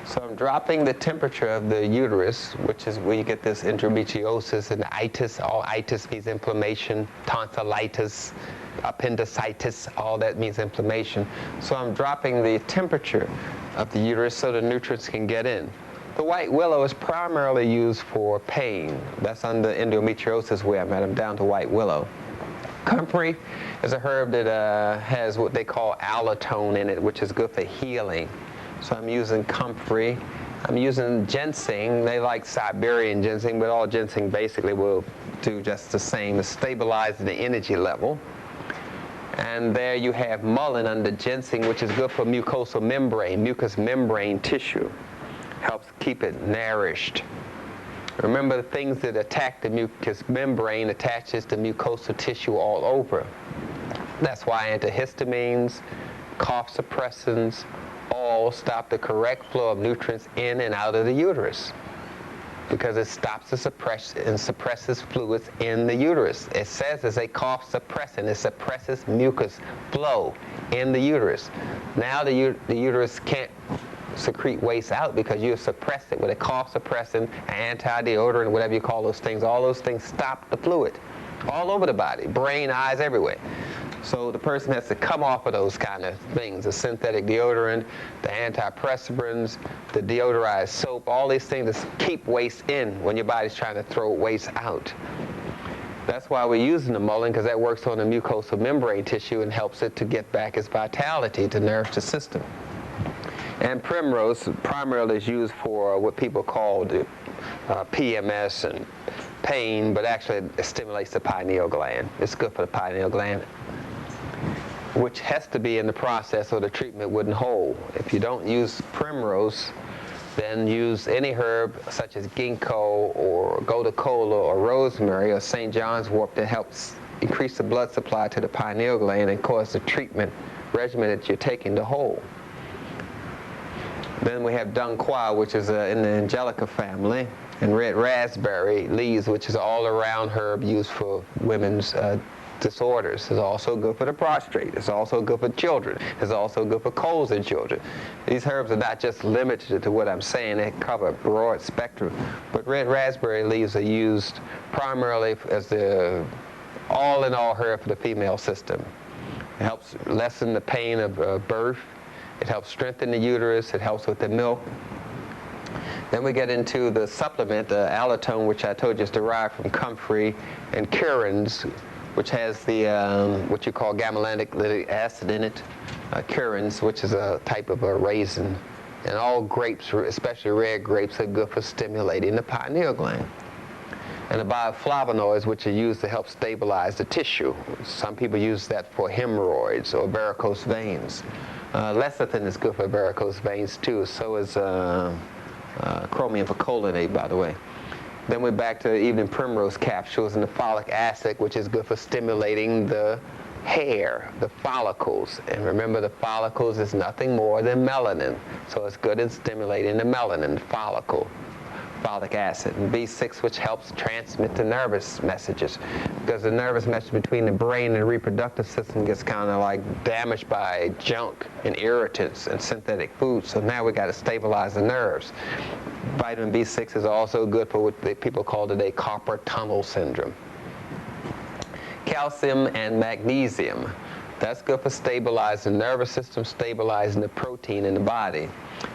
So I'm dropping the temperature of the uterus, which is where you get this endometriosis and itis. All itis means inflammation, tonsillitis, appendicitis, all that means inflammation. So I'm dropping the temperature of the uterus so the nutrients can get in. The white willow is primarily used for pain. That's under endometriosis where I'm at. I'm down to white willow. Comfrey is a herb that has what they call allotonine in it, which is good for healing. So I'm using comfrey. I'm using ginseng. They like Siberian ginseng, but all ginseng basically will do just the same. It stabilizes the energy level. And there you have mullein under ginseng, which is good for mucosal membrane, mucous membrane tissue. Helps keep it nourished. Remember, the things that attack the mucous membrane attaches to mucosal tissue all over. That's why antihistamines, cough suppressants, all stop the correct flow of nutrients in and out of the uterus, because it stops the suppresses fluids in the uterus. It says it's a cough suppressant. It suppresses mucus flow in the uterus. Now the uterus can't secrete waste out because you suppress it with a cough suppressant, anti-deodorant, whatever you call those things. All those things stop the fluid all over the body, brain, eyes, everywhere. So the person has to come off of those kind of things, the synthetic deodorant, the antiperspirants, the deodorized soap, all these things that keep waste in when your body's trying to throw waste out. That's why we're using the mullein, because that works on the mucosal membrane tissue and helps it to get back its vitality to nourish the system. And primrose primarily is used for what people call the PMS and pain, but actually it stimulates the pineal gland. It's good for the pineal gland, which has to be in the process or the treatment wouldn't hold. If you don't use primrose, then use any herb such as ginkgo or gotu-kola or rosemary or St. John's wort that helps increase the blood supply to the pineal gland and cause the treatment regimen that you're taking to hold. Then we have dung quoit, which is in the angelica family, and red raspberry leaves, which is all-around herb used for women's disorders. It's also good for the prostrate. It's also good for children. It's also good for colds in children. These herbs are not just limited to what I'm saying. They cover a broad spectrum. But red raspberry leaves are used primarily as the all-in-all herb for the female system. It helps lessen the pain of birth. It helps strengthen the uterus. It helps with the milk. Then we get into the supplement, allantoin, which I told you is derived from comfrey, and curins, which has the what you call gamma-linolenic acid in it. Curins, which is a type of a raisin. And all grapes, especially red grapes, are good for stimulating the pineal gland. And the bioflavonoids, which are used to help stabilize the tissue. Some people use that for hemorrhoids or varicose veins. Lecithin is good for varicose veins too. So is chromium picolinate, by the way. Then we're back to evening primrose capsules and the folic acid, which is good for stimulating the hair, the follicles. And remember, the follicles is nothing more than melanin. So it's good in stimulating the melanin, the follicle. Folic acid, and B6, which helps transmit the nervous messages, because the nervous message between the brain and the reproductive system gets kind of like damaged by junk and irritants and synthetic foods. So now we got to stabilize the nerves. Vitamin B6 is also good for what people call today carpal tunnel syndrome. Calcium and magnesium. That's good for stabilizing the nervous system, stabilizing the protein in the body.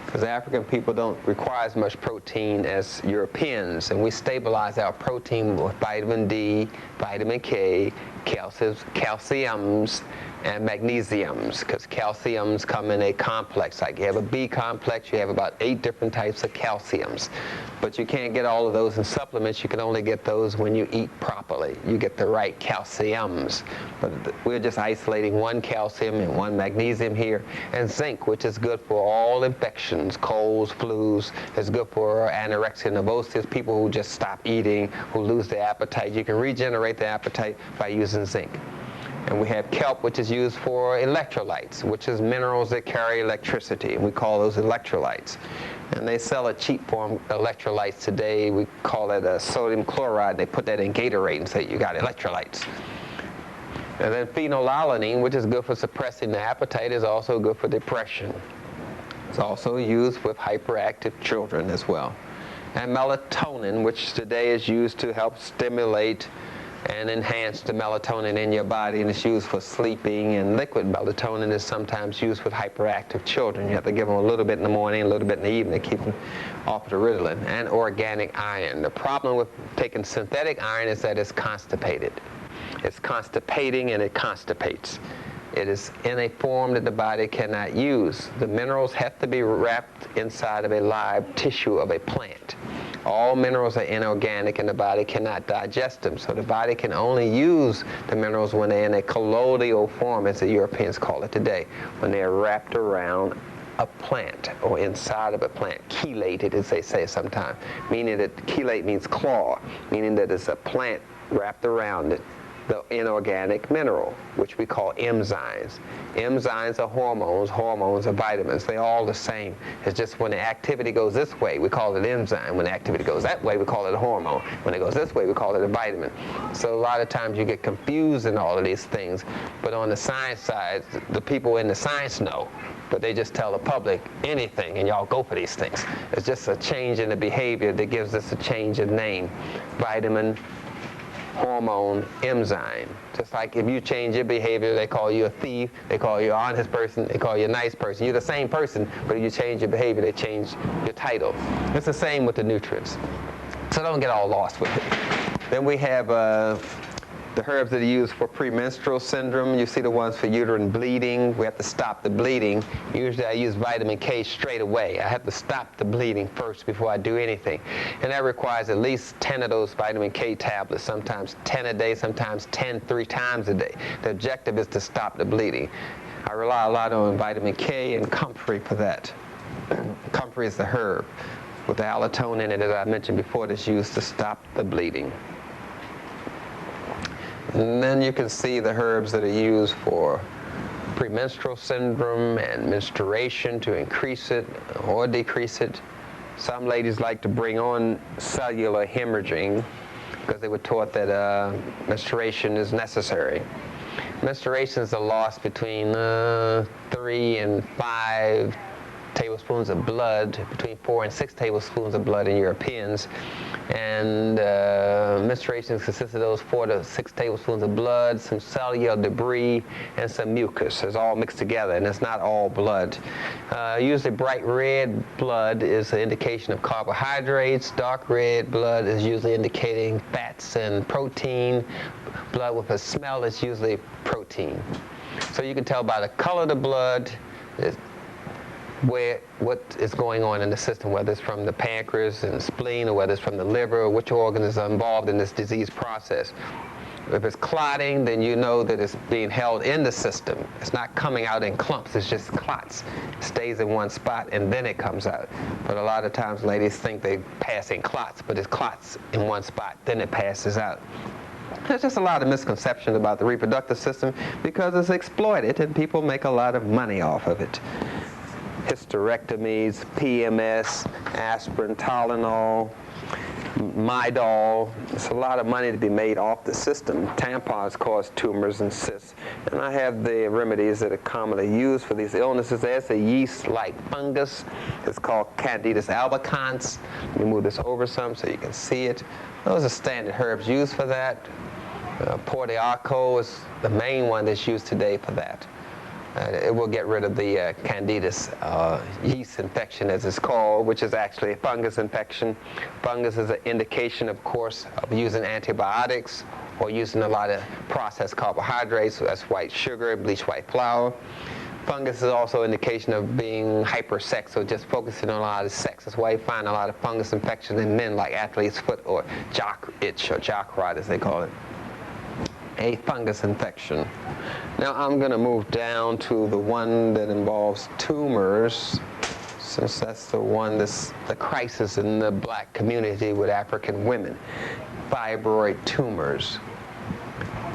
Because African people don't require as much protein as Europeans, and we stabilize our protein with vitamin D, vitamin K, calciums, and magnesiums, because calciums come in a complex. Like you have a B complex, you have about 8 different types of calciums. But you can't get all of those in supplements. You can only get those when you eat properly. You get the right calciums. But we're just isolating one calcium and one magnesium here. And zinc, which is good for all infections, colds, flus. It's good for anorexia nervosa, people who just stop eating, who lose their appetite. You can regenerate the appetite by using zinc. And we have kelp, which is used for electrolytes, which is minerals that carry electricity. And we call those electrolytes. And they sell a cheap form of electrolytes today. We call it a sodium chloride. They put that in Gatorade and say, you got electrolytes. And then phenylalanine, which is good for suppressing the appetite, is also good for depression. It's also used with hyperactive children as well. And melatonin, which today is used to help stimulate and enhance the melatonin in your body, and it's used for sleeping. And liquid melatonin is sometimes used with hyperactive children. You have to give them a little bit in the morning, a little bit in the evening to keep them off the Ritalin. And organic iron. The problem with taking synthetic iron is that it's constipated. It's constipating and it constipates. It is in a form that the body cannot use. The minerals have to be wrapped inside of a live tissue of a plant. All minerals are inorganic and the body cannot digest them. So the body can only use the minerals when they're in a colloidal form, as the Europeans call it today, when they're wrapped around a plant or inside of a plant. Chelated, as they say sometimes, meaning that chelate means claw, meaning that it's a plant wrapped around it. The inorganic mineral, which we call enzymes. Enzymes are hormones, hormones are vitamins. They're all the same. It's just when the activity goes this way, we call it enzyme. When the activity goes that way, we call it a hormone. When it goes this way, we call it a vitamin. So a lot of times you get confused in all of these things. But on the science side, the people in the science know. But they just tell the public anything, and y'all go for these things. It's just a change in the behavior that gives us a change in name. Vitamin, hormone, enzyme. Just like if you change your behavior, they call you a thief, they call you an honest person, they call you a nice person. You're the same person, but if you change your behavior, they change your title. It's the same with the nutrients. So don't get all lost with it. Then we have the herbs that are used for premenstrual syndrome. You see the ones for uterine bleeding. We have to stop the bleeding. Usually I use vitamin K straight away. I have to stop the bleeding first before I do anything. And that requires at least 10 of those vitamin K tablets, sometimes 10 a day, sometimes 10 3 times a day. The objective is to stop the bleeding. I rely a lot on vitamin K and comfrey for that. Comfrey is the herb with the allantoin in it, as I mentioned before, that's used to stop the bleeding. And then you can see the herbs that are used for premenstrual syndrome and menstruation to increase it or decrease it. Some ladies like to bring on cellular hemorrhaging because they were taught that menstruation is necessary. Menstruation is a loss between 3 and 5 tablespoons of blood, between 4 and 6 tablespoons of blood in Europeans. And menstruation consists of those 4 to 6 tablespoons of blood, some cellular debris, and some mucus. It's all mixed together, and it's not all blood. Usually bright red blood is an indication of carbohydrates. Dark red blood is usually indicating fats and protein. Blood with a smell is usually protein. So you can tell by the color of the blood what is going on in the system, whether it's from the pancreas and spleen, or whether it's from the liver, or which organ is involved in this disease process. If it's clotting, then you know that it's being held in the system. It's not coming out in clumps, it's just clots. It stays in one spot and then it comes out. But a lot of times ladies think they pass in clots, but it's clots in one spot, then it passes out. There's just a lot of misconceptions about the reproductive system because it's exploited and people make a lot of money off of it. Hysterectomies, PMS, aspirin, Tylenol, Midol. It's a lot of money to be made off the system. Tampons cause tumors and cysts. And I have the remedies that are commonly used for these illnesses. There's a yeast-like fungus. It's called Candidus albicans. Let me move this over some so you can see it. Those are standard herbs used for that. Portiaco is the main one that's used today for that. It will get rid of the Candidus yeast infection, as it's called, which is actually a fungus infection. Fungus is an indication, of course, of using antibiotics or using a lot of processed carbohydrates. So that's white sugar, bleached white flour. Fungus is also an indication of being hypersex, so just focusing on a lot of sex. That's why you find a lot of fungus infections in men, like athlete's foot or jock itch, or jock rot, as they call it. A fungus infection. Now I'm going to move down to the one that involves tumors, since that's the one that's the crisis in the black community with African women. Fibroid tumors.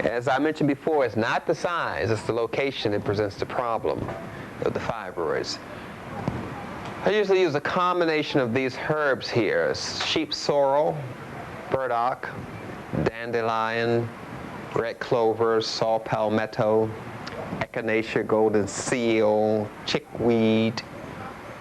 As I mentioned before, it's not the size, it's the location that presents the problem of the fibroids. I usually use a combination of these herbs here: sheep sorrel, burdock, dandelion, red clover, saw palmetto, echinacea, golden seal, chickweed,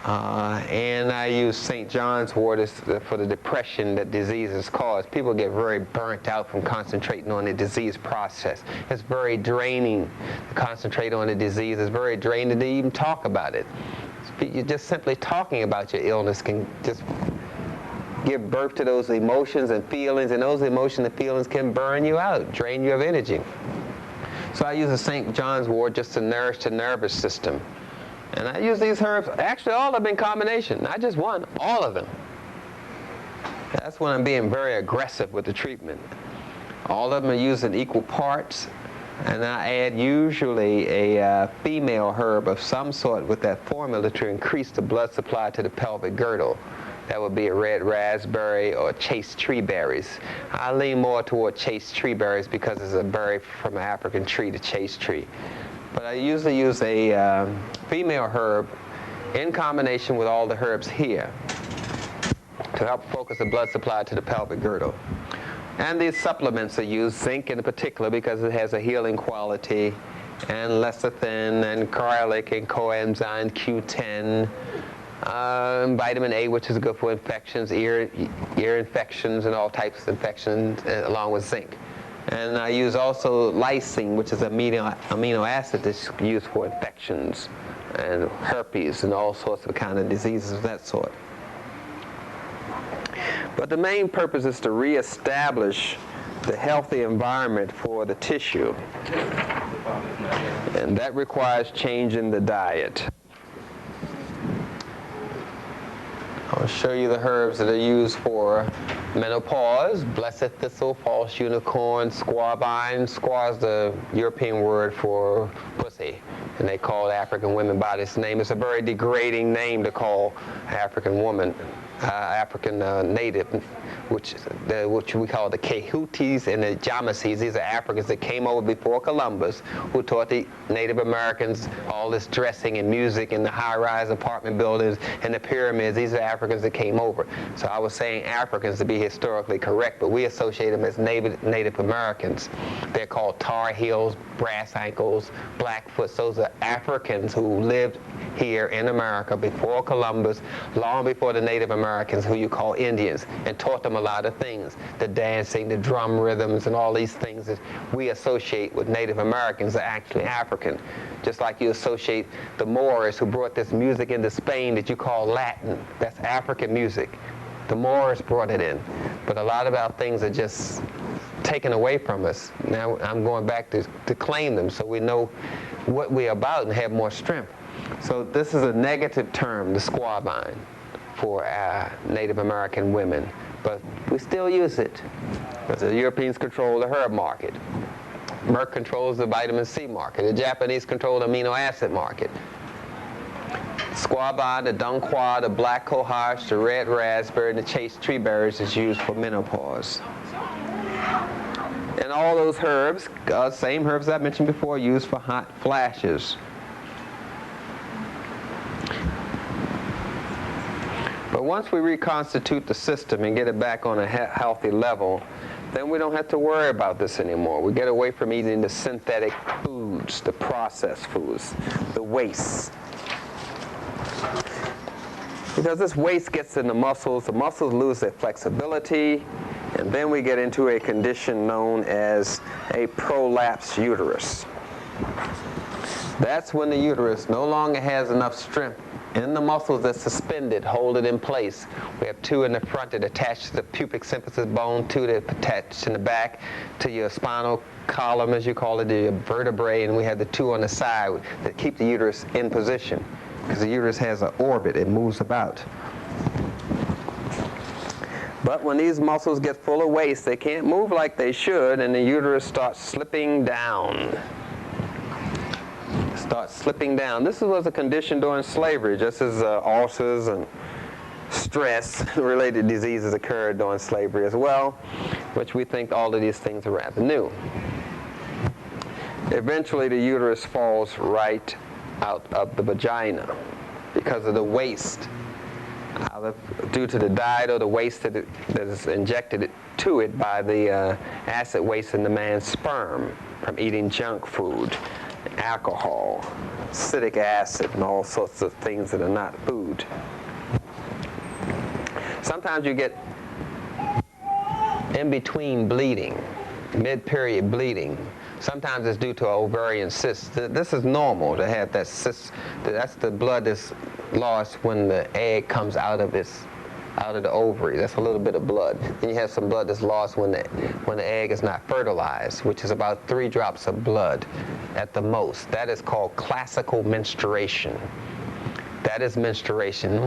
and I use St. John's wort for the depression that diseases cause. People get very burnt out from concentrating on the disease process. It's very draining to concentrate on the disease. It's very draining to even talk about it. You're just simply talking about your illness can just give birth to those emotions and feelings, and those emotions and feelings can burn you out, drain you of energy. So I use the St. John's wort just to nourish the nervous system. And I use these herbs, actually all of them in combination, not just one, all of them. That's when I'm being very aggressive with the treatment. All of them are used in equal parts, and I add usually a female herb of some sort with that formula to increase the blood supply to the pelvic girdle. That would be a red raspberry or chaste tree berries. I lean more toward chaste tree berries because it's a berry from an African tree, the chaste tree. But I usually use a female herb in combination with all the herbs here to help focus the blood supply to the pelvic girdle. And these supplements are used, zinc in particular, because it has a healing quality, and lecithin and garlic and coenzyme Q10. Vitamin A, which is good for infections, ear infections and all types of infections, along with zinc. And I use also lysine, which is amino acid that's used for infections and herpes and all sorts of kind of diseases of that sort. But the main purpose is to reestablish the healthy environment for the tissue. And that requires changing the diet. I'll show you the herbs that are used for menopause: blessed thistle, false unicorn, squabine. Squaw is the European word for pussy, and they call African women by this name. It's a very degrading name to call African woman. African native, which we call the Coyotes and the Jamasees. These are Africans that came over before Columbus, who taught the Native Americans all this dressing and music in the high-rise apartment buildings and the pyramids. These are Africans that came over. So I was saying Africans to be historically correct, but we associate them as Native Americans. They're called Tar Heels, Brass Ankles, Blackfoots. Those are Africans who lived here in America before Columbus, long before the Native Americans, who you call Indians, and taught them a lot of things. The dancing, the drum rhythms, and all these things that we associate with Native Americans are actually African. Just like you associate the Moors who brought this music into Spain that you call Latin. That's African music. The Moors brought it in. But a lot of our things are just taken away from us. Now I'm going back to claim them so we know what we're about and have more strength. So this is a negative term, the squalene, for Native American women. But we still use it because the Europeans control the herb market. Merck controls the vitamin C market. The Japanese control the amino acid market. Squalene, the dongquois, the black cohosh, the red raspberry, and the chaste tree berries is used for menopause. And all those herbs, same herbs I mentioned before, used for hot flashes. But once we reconstitute the system and get it back on a healthy level, then we don't have to worry about this anymore. We get away from eating the synthetic foods, the processed foods, the waste. Because this waste gets in the muscles lose their flexibility, and then we get into a condition known as a prolapsed uterus. That's when the uterus no longer has enough strength in the muscles that suspend it, hold it in place. We have two in the front that attach to the pubic symphysis bone, two that attach in the back to your spinal column, as you call it, the vertebrae, and we have the two on the side that keep the uterus in position, because the uterus has an orbit, it moves about. But when these muscles get full of waste, they can't move like they should, and the uterus starts slipping down. This was a condition during slavery, just as ulcers and stress-related diseases occurred during slavery as well, which we think all of these things are rather new. Eventually, the uterus falls right out of the vagina because of the waste, due to the diet or the waste that is injected to it by the acid waste in the man's sperm from eating junk food, alcohol, acetic acid, and all sorts of things that are not food. Sometimes you get in-between bleeding, mid-period bleeding. Sometimes it's due to ovarian cysts. This is normal to have that cyst. That's the blood that's lost when the egg comes out of the ovary. That's a little bit of blood. Then you have some blood that's lost when the egg is not fertilized, which is about 3 drops of blood at the most. That is called classical menstruation. That is menstruation.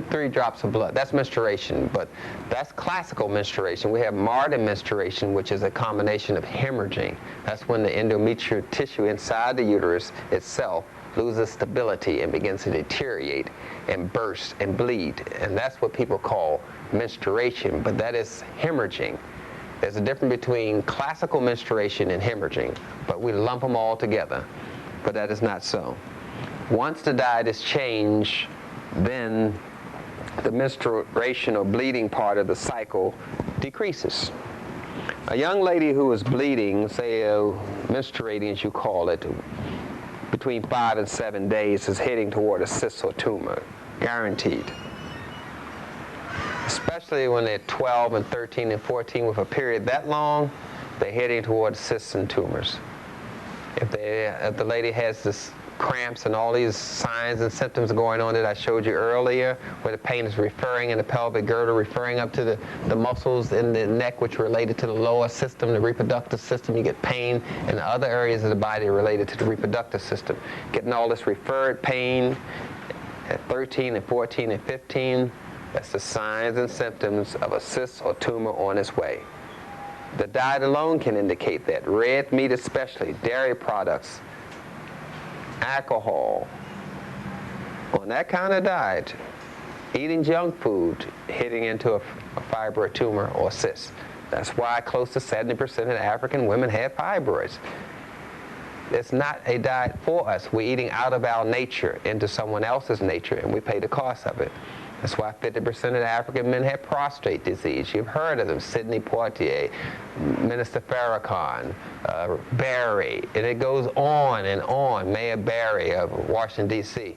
3 drops of blood. That's menstruation, but that's classical menstruation. We have Marden menstruation, which is a combination of hemorrhaging. That's when the endometrial tissue inside the uterus itself loses stability and begins to deteriorate and burst and bleed. And that's what people call menstruation, but that is hemorrhaging. There's a difference between classical menstruation and hemorrhaging, but we lump them all together. But that is not so. Once the diet is changed, then the menstruation or bleeding part of the cycle decreases. A young lady who is bleeding, say menstruating as you call it, between 5 and 7 days is heading toward a cyst or tumor, guaranteed. Especially when they're 12 and 13 and 14 with a period that long, they're heading toward cysts and tumors. If the lady has this cramps and all these signs and symptoms going on that I showed you earlier, where the pain is referring in the pelvic girdle, referring up to the muscles in the neck, which are related to the lower system, the reproductive system. You get pain in the other areas of the body related to the reproductive system. Getting all this referred pain at 13 and 14 and 15, that's the signs and symptoms of a cyst or tumor on its way. The diet alone can indicate that. Red meat especially, dairy products, alcohol. On that kind of diet, Eating junk food, hitting into a fibroid tumor or cyst. That's why close to 70% of African women have fibroids. It's not a diet for us. We're eating out of our nature into someone else's nature, and we pay the cost of it. That's why 50% of African men have prostate disease. You've heard of them: Sidney Poitier, Minister Farrakhan, Barry, and it goes on and on. Mayor Barry of Washington, D.C.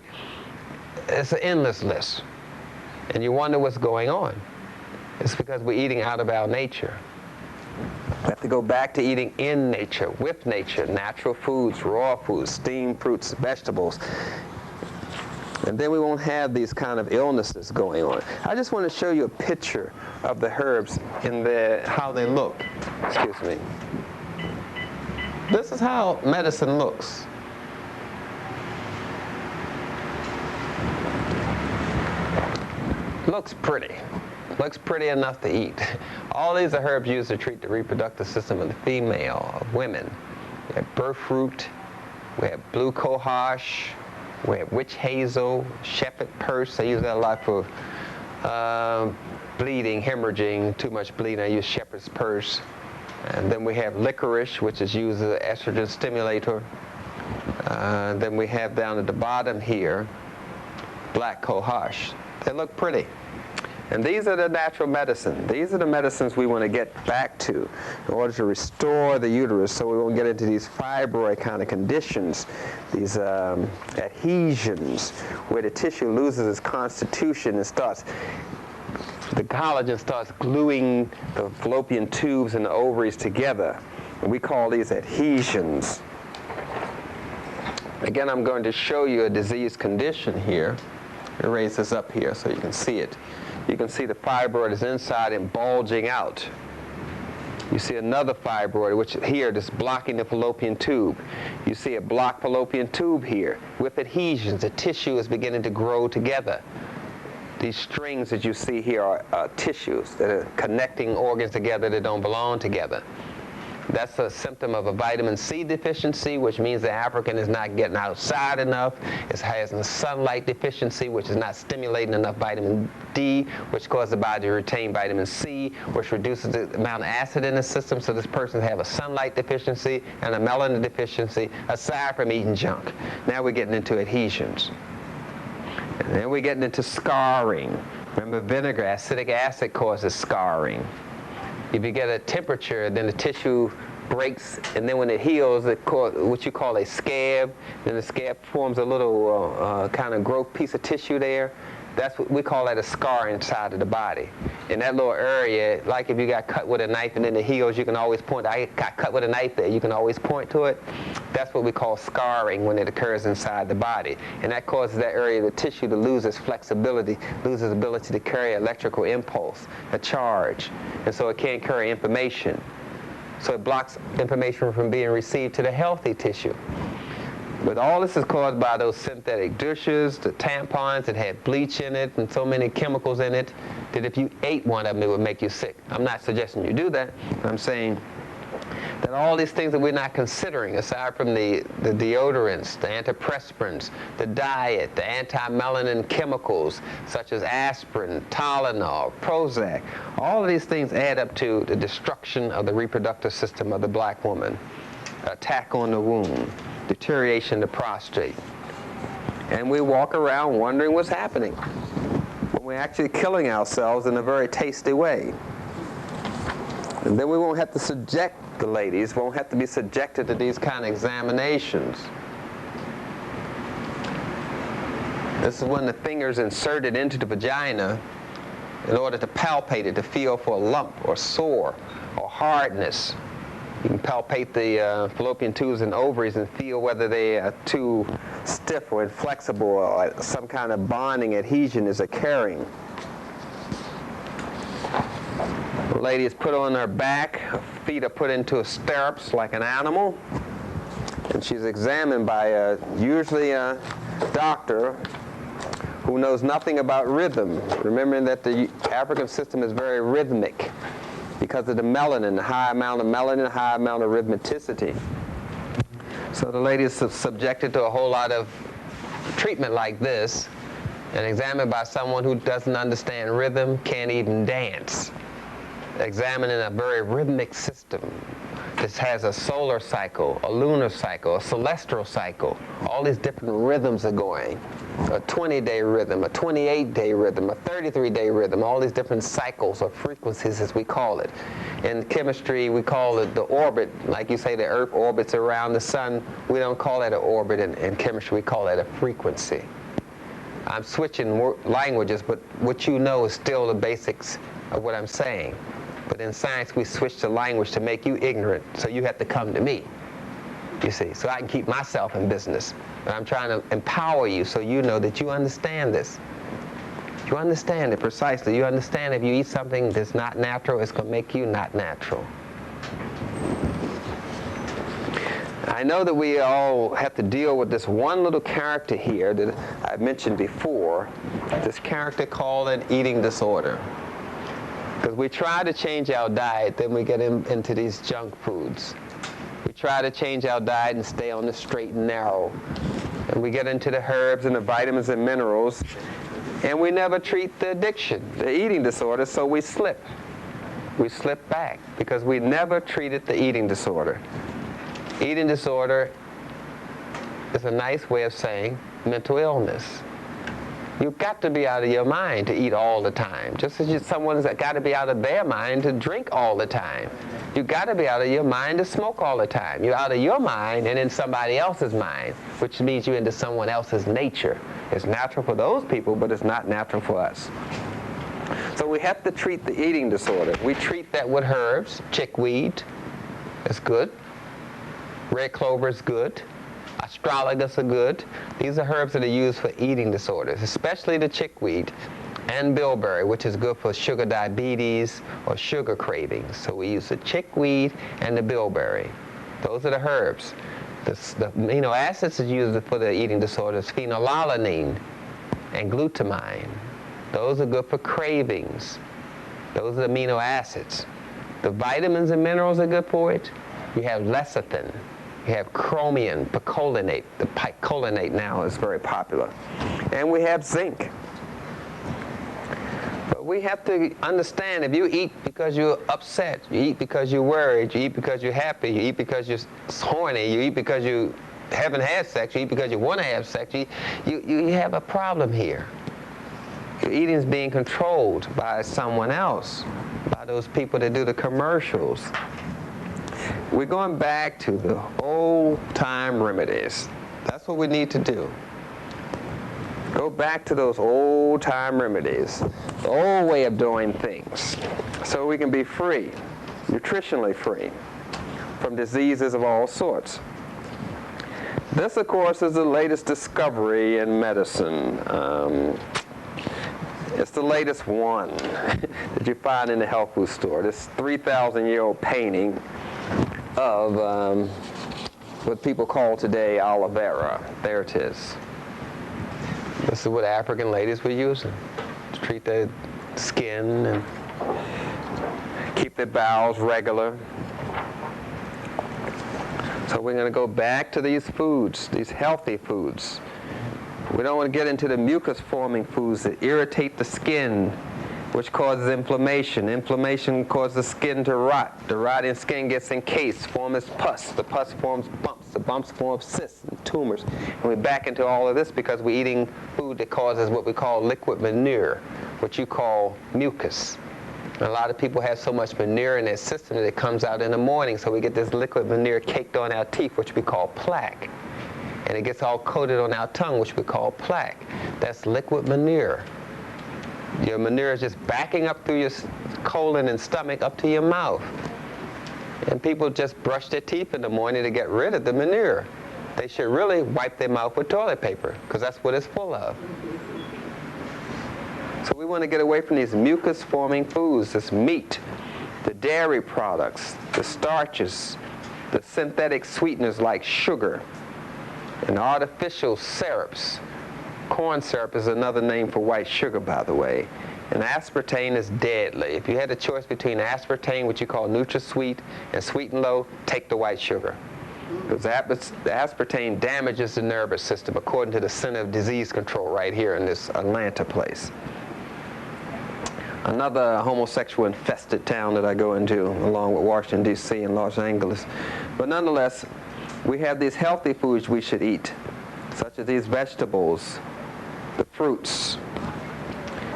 It's an endless list. And you wonder what's going on. It's because we're eating out of our nature. We have to go back to eating in nature, with nature, natural foods, raw foods, steamed fruits, vegetables. And then we won't have these kind of illnesses going on. I just want to show you a picture of the herbs in how they look. Excuse me. This is how medicine looks. Looks pretty. Looks pretty enough to eat. All these are herbs used to treat the reproductive system of the female, of women. We have birchroot, we have blue cohosh, we have witch hazel, shepherd purse. I use that a lot for bleeding, hemorrhaging, too much bleeding. I use shepherd's purse. And then we have licorice, which is used as an estrogen stimulator. Then we have down at the bottom here, black cohosh. They look pretty. And these are the natural medicine. These are the medicines we want to get back to in order to restore the uterus, so we won't get into these fibroid kind of conditions, these adhesions, where the tissue loses its constitution and the collagen starts gluing the fallopian tubes and the ovaries together. And we call these adhesions. Again, I'm going to show you a disease condition here. Erase this up here so you can see it. You can see the fibroid is inside and bulging out. You see another fibroid, which here is blocking the fallopian tube. You see a blocked fallopian tube here with adhesions. The tissue is beginning to grow together. These strings that you see here are tissues that are connecting organs together that don't belong together. That's a symptom of a vitamin C deficiency, which means the African is not getting outside enough. It has a sunlight deficiency, which is not stimulating enough vitamin D, which causes the body to retain vitamin C, which reduces the amount of acid in the system. So this person has a sunlight deficiency and a melanin deficiency, aside from eating junk. Now we're getting into adhesions. And then we're getting into scarring. Remember, vinegar, acidic acid causes scarring. If you get a temperature, then the tissue breaks, and then when it heals, it what you call a scab. Then the scab forms a little kind of growth piece of tissue there. That's what we call that a scar inside of the body. In that little area, like if you got cut with a knife and then it heals, you can always point, I got cut with a knife there, you can always point to it. That's what we call scarring when it occurs inside the body. And that causes that area of the tissue to lose its flexibility, lose its ability to carry electrical impulse, a charge. And so it can't carry information. So it blocks information from being received to the healthy tissue. But all this is caused by those synthetic douches, the tampons that had bleach in it and so many chemicals in it that if you ate one of them, it would make you sick. I'm not suggesting you do that. I'm saying that all these things that we're not considering, aside from the deodorants, the antiperspirants, the diet, the anti-melanin chemicals, such as aspirin, Tylenol, Prozac, all of these things add up to the destruction of the reproductive system of the black woman, attack on the womb, deterioration of the prostate. And we walk around wondering what's happening when we're actually killing ourselves in a very tasty way. And then we won't have to subject the ladies, won't have to be subjected to these kind of examinations. This is when the finger's inserted into the vagina in order to palpate it, to feel for a lump or sore or hardness. You can palpate the fallopian tubes and ovaries and feel whether they are too stiff or inflexible, or some kind of bonding adhesion is occurring. The lady is put on her back, her feet are put into stirrups like an animal, and she's examined by usually a doctor who knows nothing about rhythm, remembering that the African system is very rhythmic because of the melanin, the high amount of melanin, high amount of rhythmicity. So the lady is subjected to a whole lot of treatment like this, and examined by someone who doesn't understand rhythm, can't even dance. Examining a very rhythmic system. This has a solar cycle, a lunar cycle, a celestial cycle. All these different rhythms are going. A 20-day rhythm, a 28-day rhythm, a 33-day rhythm, all these different cycles or frequencies as we call it. In chemistry, we call it the orbit. Like you say, the Earth orbits around the sun. We don't call that an orbit in chemistry. We call that a frequency. I'm switching languages, but what you know is still the basics of what I'm saying. But in science, we switch the language to make you ignorant, so you have to come to me, you see, so I can keep myself in business. But I'm trying to empower you so you know that you understand this. You understand it precisely. You understand if you eat something that's not natural, it's going to make you not natural. I know that we all have to deal with this one little character here that I mentioned before, this character called an eating disorder. Because we try to change our diet, then we get into these junk foods. We try to change our diet and stay on the straight and narrow. And we get into the herbs and the vitamins and minerals, and we never treat the addiction, the eating disorder, so we slip. We slip back because we never treated the eating disorder. Eating disorder is a nice way of saying mental illness. You've got to be out of your mind to eat all the time, just as someone's got to be out of their mind to drink all the time. You've got to be out of your mind to smoke all the time. You're out of your mind and in somebody else's mind, which means you're into someone else's nature. It's natural for those people, but it's not natural for us. So we have to treat the eating disorder. We treat that with herbs. Chickweed is good. Red clover is good. Astragalus are good. These are herbs that are used for eating disorders, especially the chickweed and bilberry, which is good for sugar diabetes or sugar cravings. So we use the chickweed and the bilberry. Those are the herbs. The amino acids are used for the eating disorders, phenylalanine and glutamine. Those are good for cravings. Those are the amino acids. The vitamins and minerals are good for it. You have lecithin. You have chromium, picolinate. The picolinate now is very popular. And we have zinc. But we have to understand, if you eat because you're upset, you eat because you're worried, you eat because you're happy, you eat because you're horny, you eat because you haven't had sex, you eat because you want to have sex, you have a problem here. Your eating is being controlled by someone else, by those people that do the commercials. We're going back to the old-time remedies. That's what we need to do. Go back to those old-time remedies, the old way of doing things, so we can be free, nutritionally free, from diseases of all sorts. This, of course, is the latest discovery in medicine. It's the latest one that you find in the health food store. This 3,000-year-old painting of what people call today aloe vera. There it is. This is what African ladies were using to treat their skin and keep their bowels regular. So we're going to go back to these foods, these healthy foods. We don't want to get into the mucus-forming foods that irritate the skin, which causes inflammation. Inflammation causes the skin to rot. The rotting skin gets encased, forms pus. The pus forms bumps. The bumps form cysts and tumors. And we're back into all of this because we're eating food that causes what we call liquid manure, what you call mucus. And a lot of people have so much manure in their system that it comes out in the morning, so we get this liquid manure caked on our teeth, which we call plaque. And it gets all coated on our tongue, which we call plaque. That's liquid manure. Your manure is just backing up through your colon and stomach up to your mouth. And people just brush their teeth in the morning to get rid of the manure. They should really wipe their mouth with toilet paper, because that's what it's full of. So we want to get away from these mucus-forming foods, this meat, the dairy products, the starches, the synthetic sweeteners like sugar, and artificial syrups. Corn syrup is another name for white sugar, by the way. And aspartame is deadly. If you had a choice between aspartame, which you call NutraSweet, and Sweet and Low, take the white sugar. Because the aspartame damages the nervous system, according to the Center of Disease Control right here in this Atlanta place. Another homosexual infested town that I go into, along with Washington, D.C. and Los Angeles. But nonetheless, we have these healthy foods we should eat, such as these vegetables, the fruits.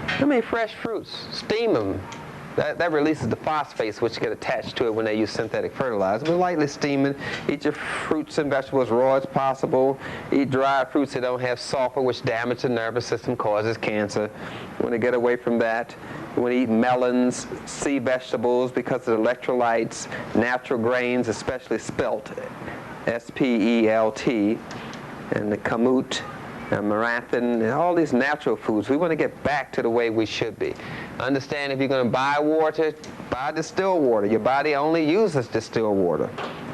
I mean, fresh fruits, steam them. That releases the phosphates, which get attached to it when they use synthetic fertilizer. But lightly steam it. Eat your fruits and vegetables raw as possible. Eat dry fruits that don't have sulfur, which damage the nervous system, causes cancer. You want to get away from that. You want to eat melons, sea vegetables because of the electrolytes, natural grains, especially spelt, S-P-E-L-T, and the kamut, and marathon, and all these natural foods. We want to get back to the way we should be. Understand, if you're going to buy water, buy distilled water. Your body only uses distilled water.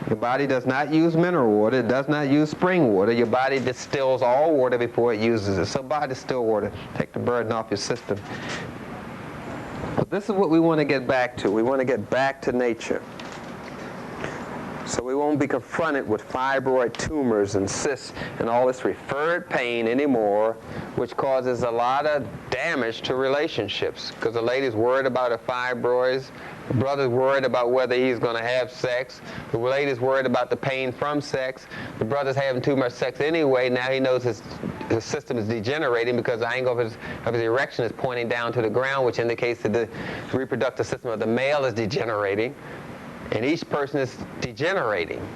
Your body does not use mineral water. It does not use spring water. Your body distills all water before it uses it. So buy distilled water. Take the burden off your system. But this is what we want to get back to. We want to get back to nature. So we won't be confronted with fibroid tumors and cysts and all this referred pain anymore, which causes a lot of damage to relationships. Because the lady's worried about her fibroids, the brother's worried about whether he's going to have sex, the lady's worried about the pain from sex, the brother's having too much sex anyway. Now he knows his system is degenerating because the angle of his erection is pointing down to the ground, which indicates that the reproductive system of the male is degenerating. And each person is degenerating,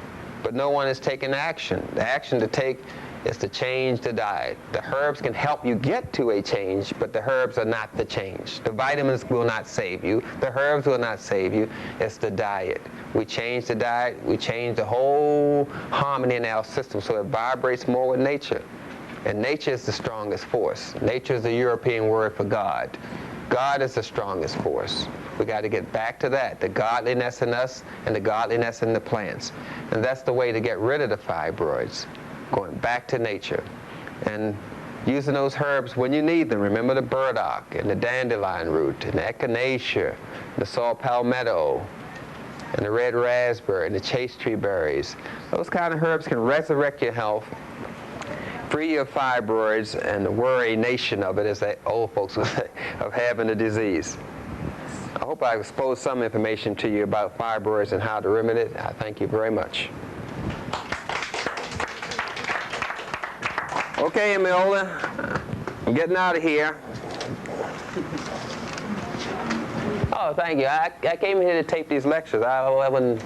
but no one is taking action. The action to take is to change the diet. The herbs can help you get to a change, but the herbs are not the change. The vitamins will not save you. The herbs will not save you. It's the diet. We change the diet. We change the whole harmony in our system so it vibrates more with nature. And nature is the strongest force. Nature is the European word for God. God is the strongest force. We got to get back to that, the godliness in us and the godliness in the plants. And that's the way to get rid of the fibroids, going back to nature and using those herbs when you need them. Remember the burdock and the dandelion root and the echinacea, the saw palmetto, and the red raspberry and the chaste tree berries. Those kind of herbs can resurrect your health, free your fibroids, and the worry-nation of it, as the old folks would say, of having the disease. I hope I exposed some information to you about fibroids and how to remedy it. I thank you very much. Okay, Amelia, I'm getting out of here. Oh, thank you. I came here to tape these lectures. I wasn't